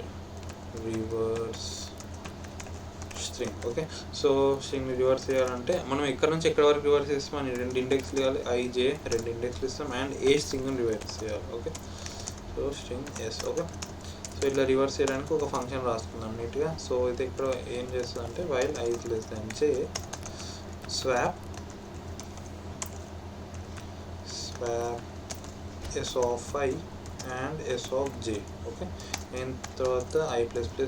reverse string. Okay, so స్ట్రింగ్ని రివర్స్ చేయాలంటే మనం ఎక్కడి నుంచి ఎక్కడి వరకు రివర్స్ చేస్తాం అని 2 ఇండెక్స్లు ఇవ్వాలి, ij 2 ఇండెక్స్లు ఇస్తాం అండ్ ఏ స్ట్రింగ్ని రివర్స్ చేయాలి. Okay, so string s. Okay, so ఇట్లా రివర్స్ చేయడానికి ఒక ఫంక్షన్ రాసుకుందాం నీట్గా. సో ఇది ఇక్కడ ఏం చేస్తుంది అంటే while i j swap s(i) and s(j). Okay, నేను తర్వాత i++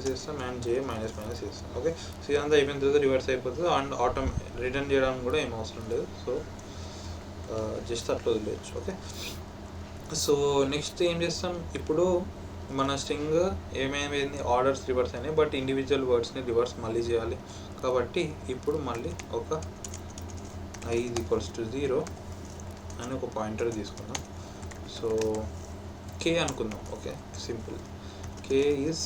చేస్తాం అండ్ j - చేస్తాం. ఓకే, సో ఇదంతా అయిపోయిన తర్వాత రివర్స్ అయిపోతుంది అండ్ రిటర్న్ చేయడానికి కూడా ఏం అవసరం లేదు. సో జస్ట్ అట్లా వదిలేయచ్చు. ఓకే, సో నెక్స్ట్ ఏం చేస్తాం, ఇప్పుడు మన స్ట్రింగ్ ఏమేమైంది ఆర్డర్స్ రివర్స్ అయినాయి బట్ ఇండివిజువల్ వర్డ్స్ని రివర్స్ మళ్ళీ చేయాలి కాబట్టి ఇప్పుడు మళ్ళీ ఒక i = 0 అని ఒక పాయింటర్ తీసుకుందాం. సో k అనుకుందాం. Okay, simple, k is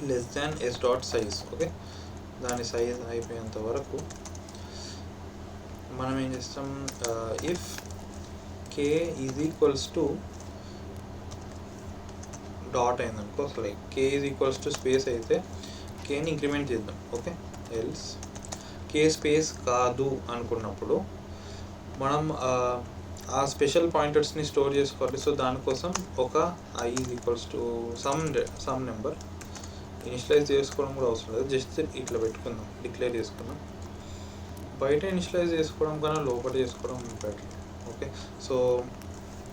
less than s.size. Okay, దాని సైజ్ అయిపోయేంత వరకు మనం ఏం చేస్తాం, if K is equals to dot అయింది అనుకో, అసలు like K is equals to space అయితే కేని ఇంక్రిమెంట్ చేద్దాం. ఓకే, ఎల్స్ కే స్పేస్ కాదు అనుకున్నప్పుడు మనం ఆ స్పెషల్ పాయింటర్స్ని స్టోర్ చేసుకోవాలి. సో దానికోసం ఒక I is equals to some number initialise చేసుకోవడం కూడా అవసరం లేదు, జస్ట్ ఇట్లా పెట్టుకుందాం, డిక్లేర్ చేసుకుందాం. బయట ఇనిషియలైజ్ చేసుకోవడం కన్నా లోపల చేసుకోవడం బెటర్. ఓకే, సో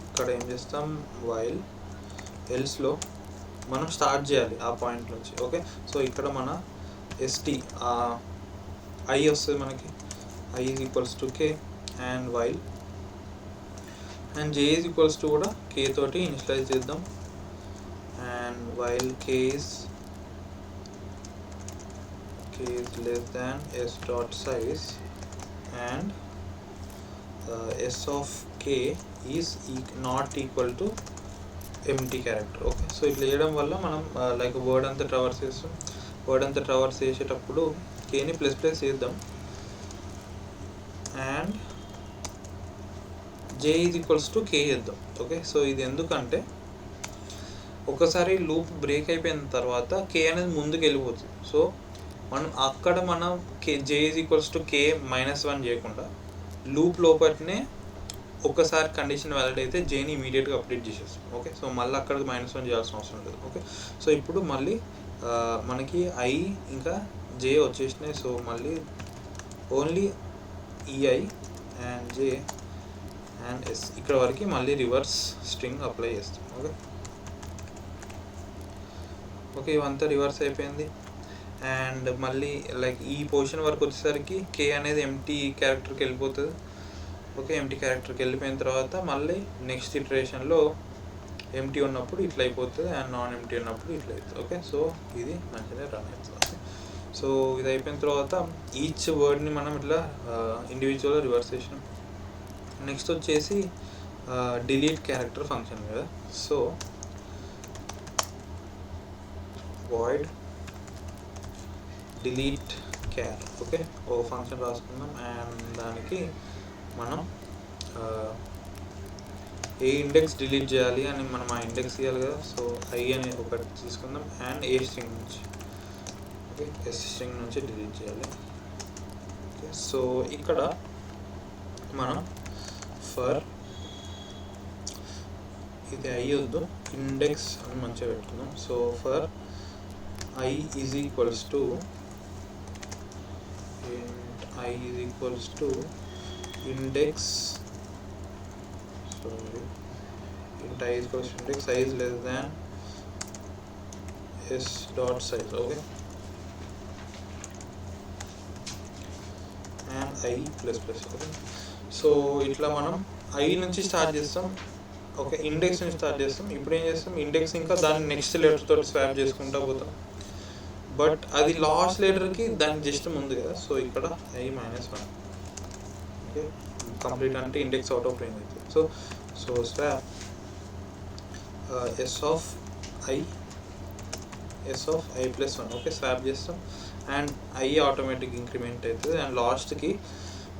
ఇక్కడ ఏం చేస్తాం, వైల్ ఎల్స్లో మనం స్టార్ట్ చేయాలి ఆ పాయింట్ నుంచి. ఓకే, సో ఇక్కడ మన ఎస్టీ ఐ వస్తుంది మనకి, I is equals to K and while and J is equals to కూడా కే తోటి ఇనిషియలైజ్ చేద్దాం. And while K is less than s dot size and s of k is not equal to empty character. Okay, so ఇట్లా చేయడం వల్ల మనం లైక్ వర్డ్ అంతా ట్రావర్స్ చేస్తాం. వర్డ్ అంతా ట్రావర్స్ చేసేటప్పుడు కేని ప్లస్ చేద్దాం and J is equals to K చేద్దాం. ఓకే, సో ఇది ఎందుకంటే ఒకసారి లూప్ బ్రేక్ అయిపోయిన తర్వాత కే అనేది ముందుకు వెళ్ళిపోతుంది. సో మనం జే ఈజ్ ఈక్వల్స్ టు కే -1 చేయకుండా లూప్ లోపలనే ఒకసారి కండిషన్ వ్యాలిడ్ అయితే జేని ఇమీడియట్గా అప్డేట్ చేసేస్తాం. ఓకే, సో మళ్ళీ అక్కడికి -1 చేయాల్సిన అవసరం లేదు. ఓకే, సో ఇప్పుడు మళ్ళీ మనకి ఐ ఇంకా జే వచ్చేసినాయి. సో మళ్ళీ ఓన్లీ ఈఐ అండ్ జే అండ్ ఎస్ ఇక్కడ వరకు మళ్ళీ రివర్స్ స్ట్రింగ్ అప్లై చేస్తాం. ఓకే, ఇవంతా రివర్స్ అయిపోయింది. అండ్ మళ్ళీ లైక్ ఈ పొజిషన్ వరకు వచ్చేసరికి కే అనేది ఎంటీ క్యారెక్టర్కి వెళ్ళిపోతుంది. ఓకే, ఎంటీ క్యారెక్టర్కి వెళ్ళిపోయిన తర్వాత మళ్ళీ నెక్స్ట్ ఇటరేషన్లో ఎంటీ ఉన్నప్పుడు ఇట్లా అయిపోతుంది అండ్ నాన్ ఎంటీ ఉన్నప్పుడు ఇట్లా అవుతుంది. ఓకే, సో ఇది మంచిగా రన్ అవుతుంది. సో ఇది అయిపోయిన తర్వాత ఈచ్ వర్డ్ని మనం ఇట్లా ఇండివిజువల్గా రివర్స్ చేసినాం. నెక్స్ట్ వచ్చేసి డిలీట్ క్యారెక్టర్ ఫంక్షన్ కదా. So void delete char. Okay, ఓ ఫంక్షన్ రాసుకుందాం అండ్ దానికి మనం ఏ ఇండెక్స్ డిలీట్ చేయాలి అని మనం ఆ ఇండెక్స్ ఇవ్వాలి కదా. సో ఐ అని ఒకటి తీసుకుందాం అండ్ ఏ స్ట్రింగ్ నుంచి, ఓకే, ఎస్ స్ట్రింగ్ నుంచి డిలీట్ చేయాలి. ఓకే, సో ఇక్కడ మనం ఫర్ ఇది అయ్యొద్దు, ఇండెక్స్ అని మంచిగా పెట్టుకుందాం. So for I is equals to I is equals to index, sorry, int I is equals to index I is less than s dot size. Okay, and I plus. Okay, so ఇట్లా మనం ఐ నుంచి స్టార్ట్ చేస్తాం. ఓకే, ఇండెక్స్ నుంచి స్టార్ట్ చేస్తాం. ఇప్పుడు ఏం చేస్తాం, ఇండెక్స్ ఇంకా దాన్ని నెక్స్ట్ లెటర్ తోటి స్వాప్ చేసుకుంటా పోతాం. బట్ అది లాస్ట్ లెటర్కి దానికి జస్ట్ ముందు కదా. సో ఇక్కడ ఐ -1. ఓకే, కంప్లీట్ అంటే ఇండెక్స్ అవుట్ ఆఫ్ రేంజ్ అవుతుంది. So swap S of I +1. Okay, swap చేస్తాం అండ్ ఐ ఆటోమేటిక్ ఇంక్రిమెంట్ అవుతుంది అండ్ లాస్ట్కి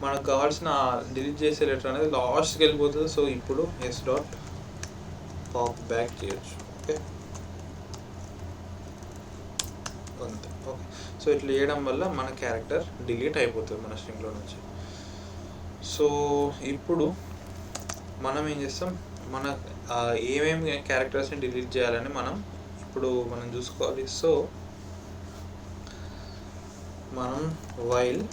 మనకు కావాల్సిన డిలీట్ చేసే లెటర్ అనేది లాస్ట్కి వెళ్ళిపోతుంది. సో ఇప్పుడు ఎస్ డాట్ పాప్ బ్యాక్ చేయొచ్చు. ఓకే, అంతే. ఓకే, సో ఇట్లా చేయడం వల్ల మన క్యారెక్టర్ డిలీట్ అయిపోతుంది మన స్ట్రింగ్లో నుంచి. సో ఇప్పుడు మనం ఏం చేస్తాం, మన ఏమేమి క్యారెక్టర్స్ని డిలీట్ చేయాలని మనం చూసుకోవాలి. సో మనం వైల్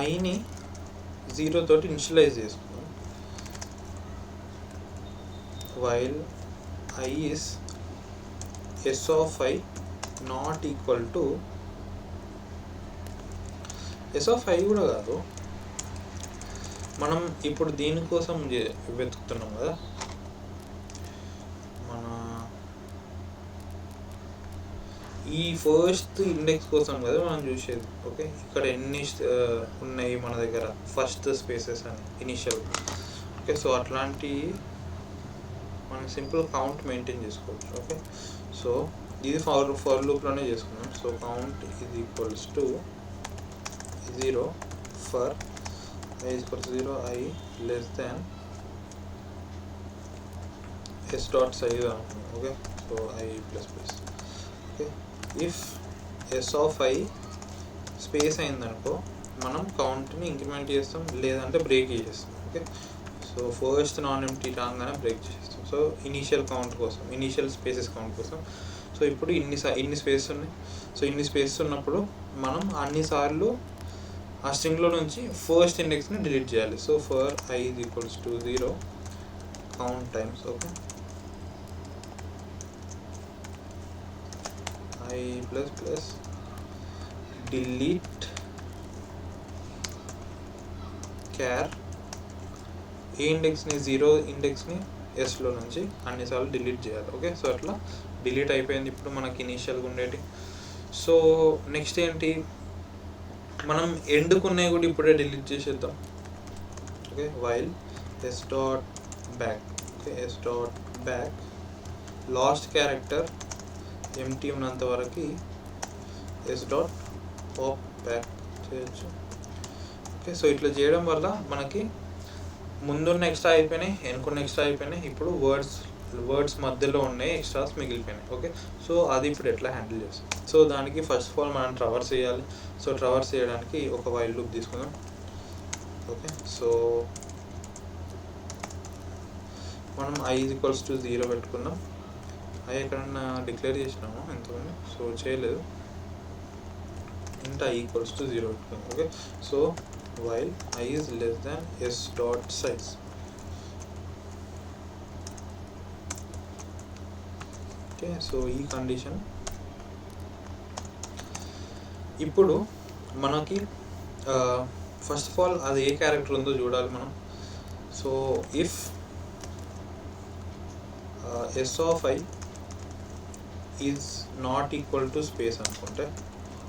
ఐని 0 తోటి ఇనిషియలైజ్ చేసుకున్నాం. While I is s of I not equal to s of I కూడా కాదు, మనం ఇప్పుడు దీనికోసం వెతుకుతున్నాం కదా, మన ఈ ఫస్ట్ ఇండెక్స్ కోసం కదా మనం చూసేది. ఓకే, ఇక్కడ ఎన్ని ఉన్నాయి మన దగ్గర ఫస్ట్ స్పేసెస్ అని ఇనిషియల్. ఓకే, సో అట్లాంటి మనం సింపుల్ కౌంట్ మెయింటైన్ చేసుకోవచ్చు. ఓకే, సో ఇది ఫర్ లూప్లోనే చేసుకున్నాం. So count is equals to 0 for I is equal to 0, I less than s dot size అనుకున్నాం. Okay, so I plus plus. Okay, if s of I space అయిందనుకో మనం కౌంట్ని ఇంక్రిమెంట్ చేస్తాం, లేదంటే బ్రేక్ చేసేస్తాం. Okay, so first non empty రాగానే బ్రేక్ చేసేస్తాం. సో ఇనీషియల్ కౌంట్ కోసం, ఇనీషియల్ స్పేసెస్ కౌంట్ కోసం. సో ఇప్పుడు ఇన్ని స్పేస్ ఉన్నాయి. సో ఇన్ని స్పేస్ ఉన్నప్పుడు మనం అన్నిసార్లు ఆ స్ట్రింగ్లో నుంచి ఫస్ట్ ఇండెక్స్ని డిలీట్ చేయాలి. So for I is equals to 0 count times. Okay, I plus plus delete char a ఇండెక్స్ని 0 ఇండెక్స్ని ఎస్లో నుంచి అన్నిసార్లు డిలీట్ చేయాలి. ఓకే, సో అట్లా డిలీట్ అయిపోయింది ఇప్పుడు మనకి ఇనీషియల్గా ఉండేటి. సో నెక్స్ట్ ఏంటి, మనం ఎండుకున్నాయి కూడా ఇప్పుడే డిలీట్ చేసేద్దాం. Okay, while S dot back. Okay, S dot back last character empty ఉన్నంత వరకు ఎస్ డాట్ పాప్ బ్యాక్ చేయొచ్చు. ఓకే, సో ఇట్లా చేయడం వల్ల మనకి ముందున్న ఎక్స్ట్రా అయిపోయినాయి, వెనుకున్న ఎక్స్ట్రా అయిపోయినాయి, ఇప్పుడు వర్డ్స్ మధ్యలో ఉన్నాయి ఎక్స్ట్రాస్ మిగిలిపోయినాయి. ఓకే, సో అది ఇప్పుడు ఎట్లా హ్యాండిల్ చేస్తాం. సో దానికి ఫస్ట్ ఆఫ్ ఆల్ మనం ట్రావర్స్ చేయాలి. సో ట్రావర్స్ చేయడానికి ఒక వైల్ లూప్ తీసుకుందాం. ఓకే, సో మనం I is equals to 0 పెట్టుకున్నాం. I ఎక్కడన్నా డిక్లేర్ చేసినాము ఎంతమంది, సో చేయలేదు. ఇంట I equals to 0 పెట్టుకున్నాం. Okay, so while I is less than s dot size. Okay, so ఈ కండిషన్ ఇప్పుడు మనకి ఫస్ట్ ఆఫ్ ఆల్ అది ఏ క్యారెక్టర్ ఉందో చూడాలి మనం. So if s of I is not equal to space అనుకుంటే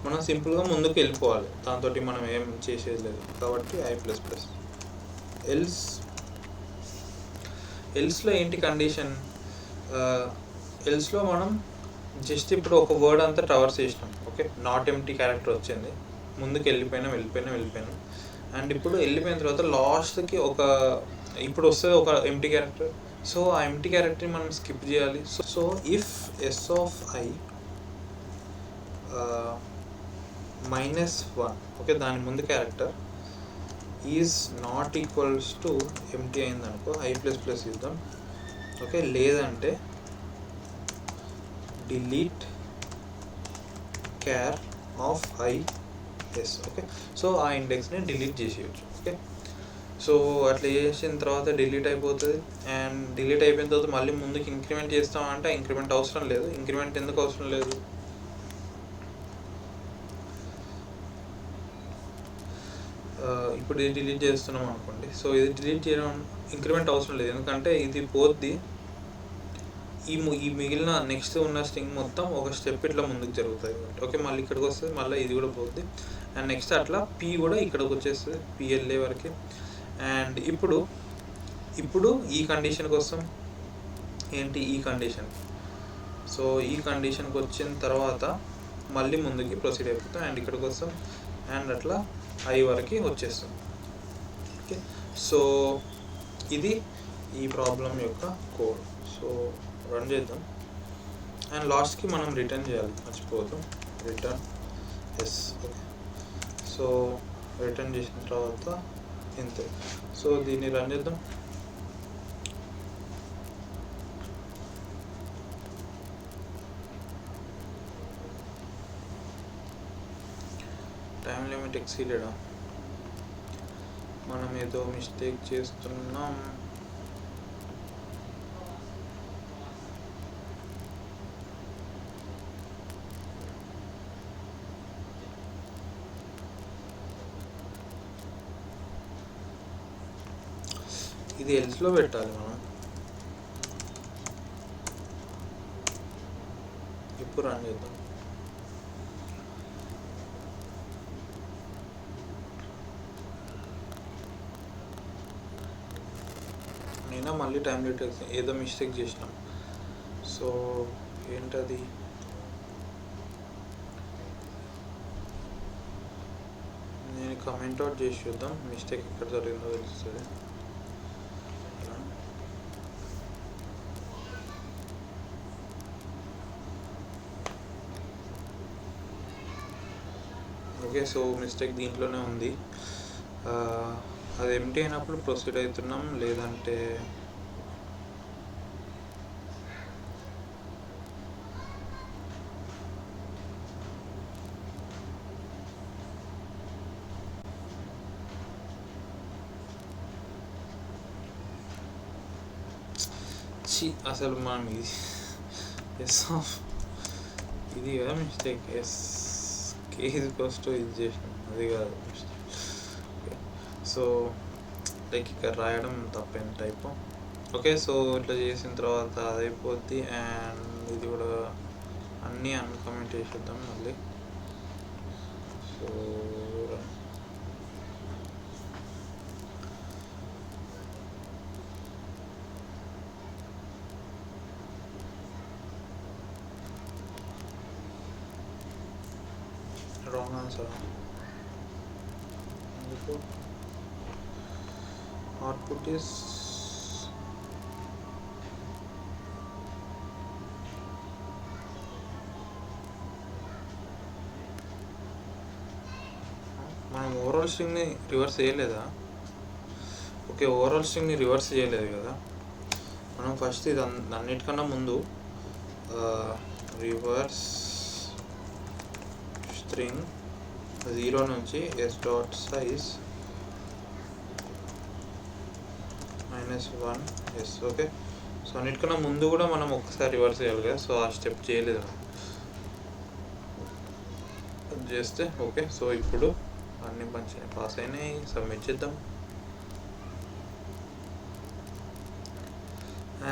మనం సింపుల్గా ముందుకు వెళ్ళిపోవాలి, దాంతో మనం ఏం చేసేది లేదు. కాబట్టి I ప్లస్ ప్లస్. ఎల్స్లో ఏంటి కండిషన్, ఎల్స్లో మనం జస్ట్ ఇప్పుడు ఒక వర్డ్ అంతా ట్రావర్స్ చేసినాం. ఓకే, నాట్ ఎంప్టీ క్యారెక్టర్ వచ్చింది, ముందుకు వెళ్ళిపోయినాం. అండ్ ఇప్పుడు వెళ్ళిపోయిన తర్వాత లాస్ట్కి ఇప్పుడు వస్తుంది ఒక ఎంప్టీ క్యారెక్టర్. సో ఆ ఎంప్టీ క్యారెక్టర్ని మనం స్కిప్ చేయాలి. So if s of I -1, okay, దాని ముందు character is not equals to empty అయిందనుకో I ప్లస్ ప్లస్ ఇద్దాం. ఓకే, లేదంటే delete char of IS. Okay, so ఆ ఇండెక్స్ని డిలీట్ చేసేయచ్చు. ఓకే, సో అట్లా చేసిన తర్వాత డిలీట్ అయిపోతుంది. అండ్ డిలీట్ అయిపోయిన తర్వాత మళ్ళీ ముందుకు ఇంక్రిమెంట్ చేస్తామంటే ఇంక్రిమెంట్ అవసరం లేదు. ఇంక్రిమెంట్ ఎందుకు అవసరం లేదు, ఇప్పుడు ఇది డిలీట్ చేస్తున్నాం అనుకోండి. సో ఇది డిలీట్ చేయడం ఇంక్రిమెంట్ అవసరం లేదు, ఎందుకంటే ఇది పోద్ది. ఈ మిగిలిన నెక్స్ట్ ఉన్న స్ట్రింగ్ మొత్తం ఒక స్టెప్ ఇట్లా ముందుకు జరుగుతుంది. ఓకే, మళ్ళీ ఇక్కడికి వస్తుంది, మళ్ళీ ఇది కూడా పోద్ది. అండ్ నెక్స్ట్ అట్లా P కూడా ఇక్కడికి వచ్చేస్తుంది, PLA వరకు. అండ్ ఇప్పుడు ఈ కండిషన్ కోసం ఏంటి, ఈ కండిషన్. సో ఈ కండిషన్కి వచ్చిన తర్వాత మళ్ళీ ముందుకి ప్రొసీడ్ అయిపోతాం. అండ్ ఇక్కడికి వస్తాం అండ్ అట్లా I వరకు వచ్చేస్తుంది. ఓకే, సో ఇది ఈ ప్రాబ్లం యొక్క కోడ్. సో రన్ చేద్దాం. అండ్ లాస్ట్కి మనం రిటర్న్ చేయాలి, మర్చిపోతాం, return S. Okay, so return చేసిన తర్వాత ఇంతే. సో దీన్ని రన్ చేద్దాం. టైం లిమిట్ ఎక్సీడెడా, మనం ఏదో మిస్టేక్ చేస్తున్నాం. ఇది ఎల్స్లో పెట్టాలి మనం. ఇప్పుడు రన్ చేద్దాం. నేనా మళ్ళీ టైం లిమిట్ ఏదో మిస్టేక్ చేసినాం. సో ఏంటది, నేను కమెంట్ అవుట్ చేసి చూద్దాం, మిస్టేక్ ఎక్కడ జరిగిందో తెలుస్తుంది. ఓకే, సో మిస్టేక్ దీంట్లోనే ఉంది. అది ఎంటీ అయినప్పుడు ప్రొసీడ్ అవుతున్నాం, లేదంటే అసలు మనం ఇది ఇది కదా మిస్టేక్, కేజ్ కాస్ట్ ఇది చేసినాం, అది కాదు మిస్టేక్. సో లైక్ ఇక్కడ రాయడం తప్పైన టైప్. ఓకే, సో ఇట్లా చేసిన తర్వాత అది అయిపోద్ది. అండ్ ఇది కూడా అన్నీ అన్కమెంట్ చేసేద్దాం మళ్ళీ. So wrong answer. Output is మనం ఓవరాల్ స్ట్రింగ్ని రివర్స్ చేయలేదా? ఓకే, ఓవరాల్ స్ట్రింగ్ని రివర్స్ చేయలేదు కదా మనం. ఫస్ట్ ఇది అన్నిటికన్నా ముందు రివర్స్ స్ట్రింగ్ 0 నుంచి s.size -1 ఓకే. సో అన్నిటికన్నా ముందు కూడా మనం ఒకసారి రివర్స్ చేయాలి కదా, సో ఆ స్టెప్ చేయలేదు చేస్తే. ఓకే, సో ఇప్పుడు అన్ని మంచిగా పాస్ అయినాయి, సబ్మిట్ చేద్దాం.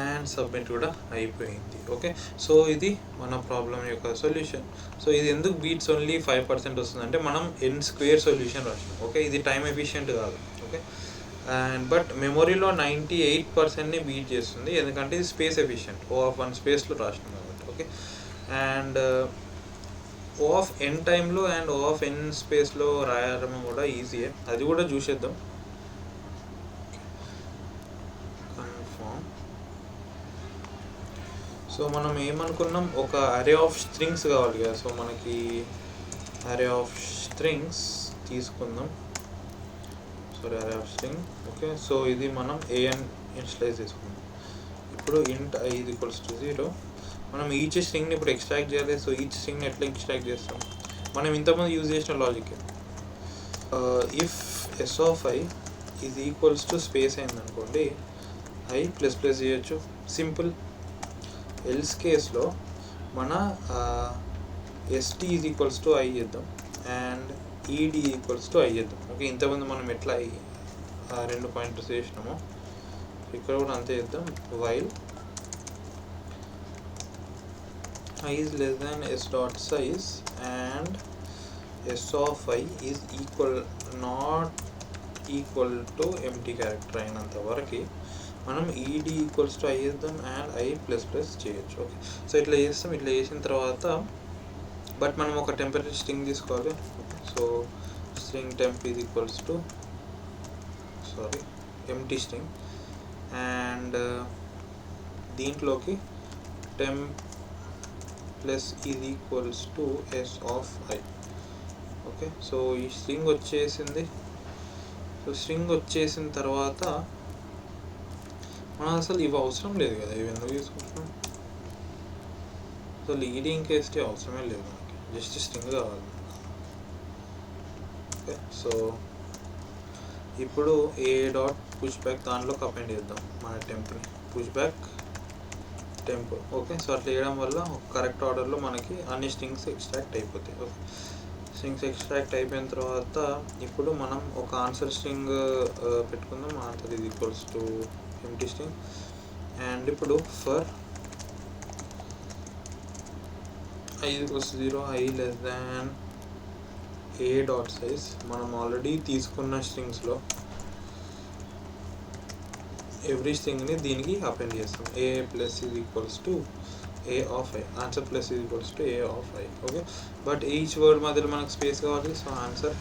అండ్ సబ్మిట్ కూడా అయిపోయింది. ఓకే, సో ఇది మన ప్రాబ్లం యొక్క సొల్యూషన్. సో ఇది ఎందుకు బీట్స్ ఓన్లీ 5% వస్తుంది అంటే మనం n² సొల్యూషన్ రాసినాం. ఓకే, ఇది టైం ఎఫిషియెంట్ కాదు. ఓకే, అండ్ బట్ మెమొరీలో 98%ని బీట్ చేస్తుంది, ఎందుకంటే ఇది స్పేస్ ఎఫిషియెంట్. O(1) స్పేస్లో రాసినాం కాబట్టి. ఓకే, అండ్ O(n) టైంలో అండ్ O(n) స్పేస్లో రాయడం కూడా ఈజీయే, అది కూడా చూసేద్దాం. సో మనం ఏమనుకున్నాం, ఒక అరే ఆఫ్ స్ట్రింగ్స్ కావాలి కదా. సో మనకి అరే ఆఫ్ స్ట్రింగ్స్ తీసుకుందాం. సారీ, అరే ఆఫ్ స్ట్రింగ్. ఓకే, సో ఇది మనం an ఇనిషియలైజ్ చేసుకుందాం. ఇప్పుడు int i = 0. మనం ఈచ్ స్ట్రింగ్ని ఇప్పుడు ఎక్స్ట్రాక్ట్ చేయాలి. సో ఈచ్ స్ట్రింగ్ని ఎట్లా ఎక్స్ట్రాక్ట్ చేస్తాం, మనం ఇంతకుముందు యూజ్ చేసిన logic. If s of i = space అయిందనుకోండి, i ++ చేయొచ్చు, సింపుల్. ఎల్స్ కేస్లో మన st = i చేద్దాం అండ్ ed = i చేద్దాం. ఓకే, ఇంతకుముందు మనం ఎట్లా 2 పాయింటర్స్ చేసినామో ఇక్కడ కూడా అంతే చేద్దాం. While i is less than s.size and s of i is not equal to empty character అయినంత వరకు మనం ed = i చేద్దాం అండ్ i ++ చేయొచ్చు. ఓకే, సో ఇట్లా చేస్తాం. ఇట్లా చేసిన తర్వాత బట్ మనం ఒక టెంపరీ స్ట్రింగ్ తీసుకోవాలి. So string temp empty string and దీంట్లోకి temp + s of i. Okay, so ఈ స్ట్రింగ్ వచ్చేసింది. సో స్ట్రింగ్ వచ్చేసిన తర్వాత మనం అసలు ఇవి అవసరం లేదు కదా, ఇవి ఎందుకు తీసుకుంటున్నాం? అసలు లీడింగ్ కేస్కి అవసరమే లేదు మనకి, జస్ట్ స్ట్రింగ్ కావాలి. ఓకే, సో ఇప్పుడు a.pushback దాంట్లోకి అపెండ్ చేద్దాం మన టెంప్ని, పుష్బ్యాక్ టెంప్. ఓకే, సో అట్లా చేయడం వల్ల కరెక్ట్ ఆర్డర్లో మనకి అన్ని స్ట్రింగ్స్ ఎక్స్ట్రాక్ట్ అయిపోతాయి. ఓకే, స్ట్రింగ్స్ ఎక్స్ట్రాక్ట్ అయిపోయిన తర్వాత ఇప్పుడు మనం ఒక ఆన్సర్ స్ట్రింగ్ పెట్టుకుందాం. Answer = empty string. అండ్ ఇప్పుడు for i = 0, i less than a.size మనం ఆల్రెడీ తీసుకున్న స్ట్రింగ్స్లో ఎవ్రీ స్ట్రింగ్ని దీనికి అపెండ్ చేస్తాం. a + a of i, answer + a of i. Okay, but each word మధ్యలో మనకు స్పేస్ కావాలి. So answer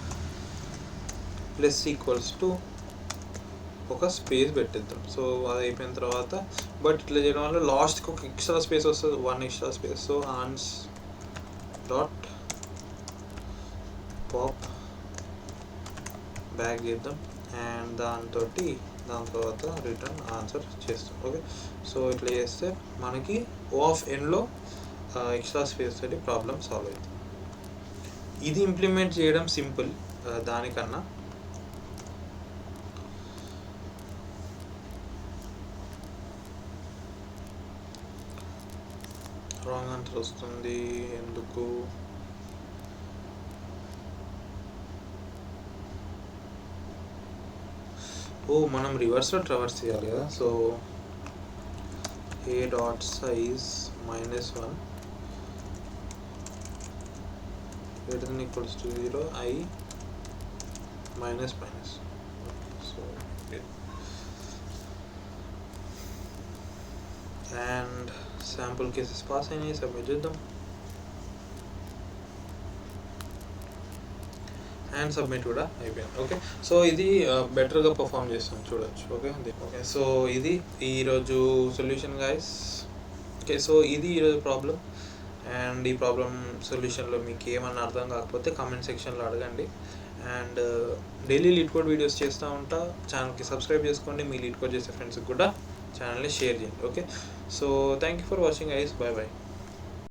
plus equals to ఒక స్పేస్ పెట్టేద్దాం. సో అది అయిపోయిన తర్వాత బట్ ఇట్లా చేయడం వల్ల లాస్ట్కి ఒక ఎక్స్ట్రా స్పేస్ వస్తుంది, 1 extra space. So ans dot pop back చేద్దాం అండ్ దాని తర్వాత రిటర్న్ ఆన్సర్ చేస్తాం. ఓకే, సో ఇట్లా చేస్తే మనకి O ఆఫ్ Nలో ఎక్స్ట్రా స్పేస్ తోటి ప్రాబ్లం సాల్వ్ అవుతుంది. ఇది ఇంప్లిమెంట్ చేయడం సింపుల్ దానికన్నా. రాంగ్ ఆన్సర్ వస్తుంది ఎందుకు? మనం రివర్స్లో ట్రావర్స్ చేయాలి కదా. So a dot size -1 greater than equals to 0 I minus. So and sample cases pass అయినాయి, సబ్మిట్ చేద్దాం అండ్ సబ్మిట్ కూడా అయిపోయింది. ఓకే, సో ఇది బెటర్గా పర్ఫామ్ చేస్తాం చూడొచ్చు. ఓకే, సో ఇది ఈరోజు సొల్యూషన్ గైస్. ఓకే, సో ఇది ఈరోజు ప్రాబ్లం అండ్ ఈ ప్రాబ్లం సొల్యూషన్లో మీకు ఏమన్నా అర్థం కాకపోతే కామెంట్ సెక్షన్లో అడగండి. And daily lead code videos చేస్తూ ఉంటా. ఛానల్కి సబ్స్క్రైబ్ చేసుకోండి. మీ లీడ్ కోడ్ చేసే ఫ్రెండ్స్కి కూడా ఛానల్ని షేర్ చేయండి. Okay, so thank you for watching guys. Bye.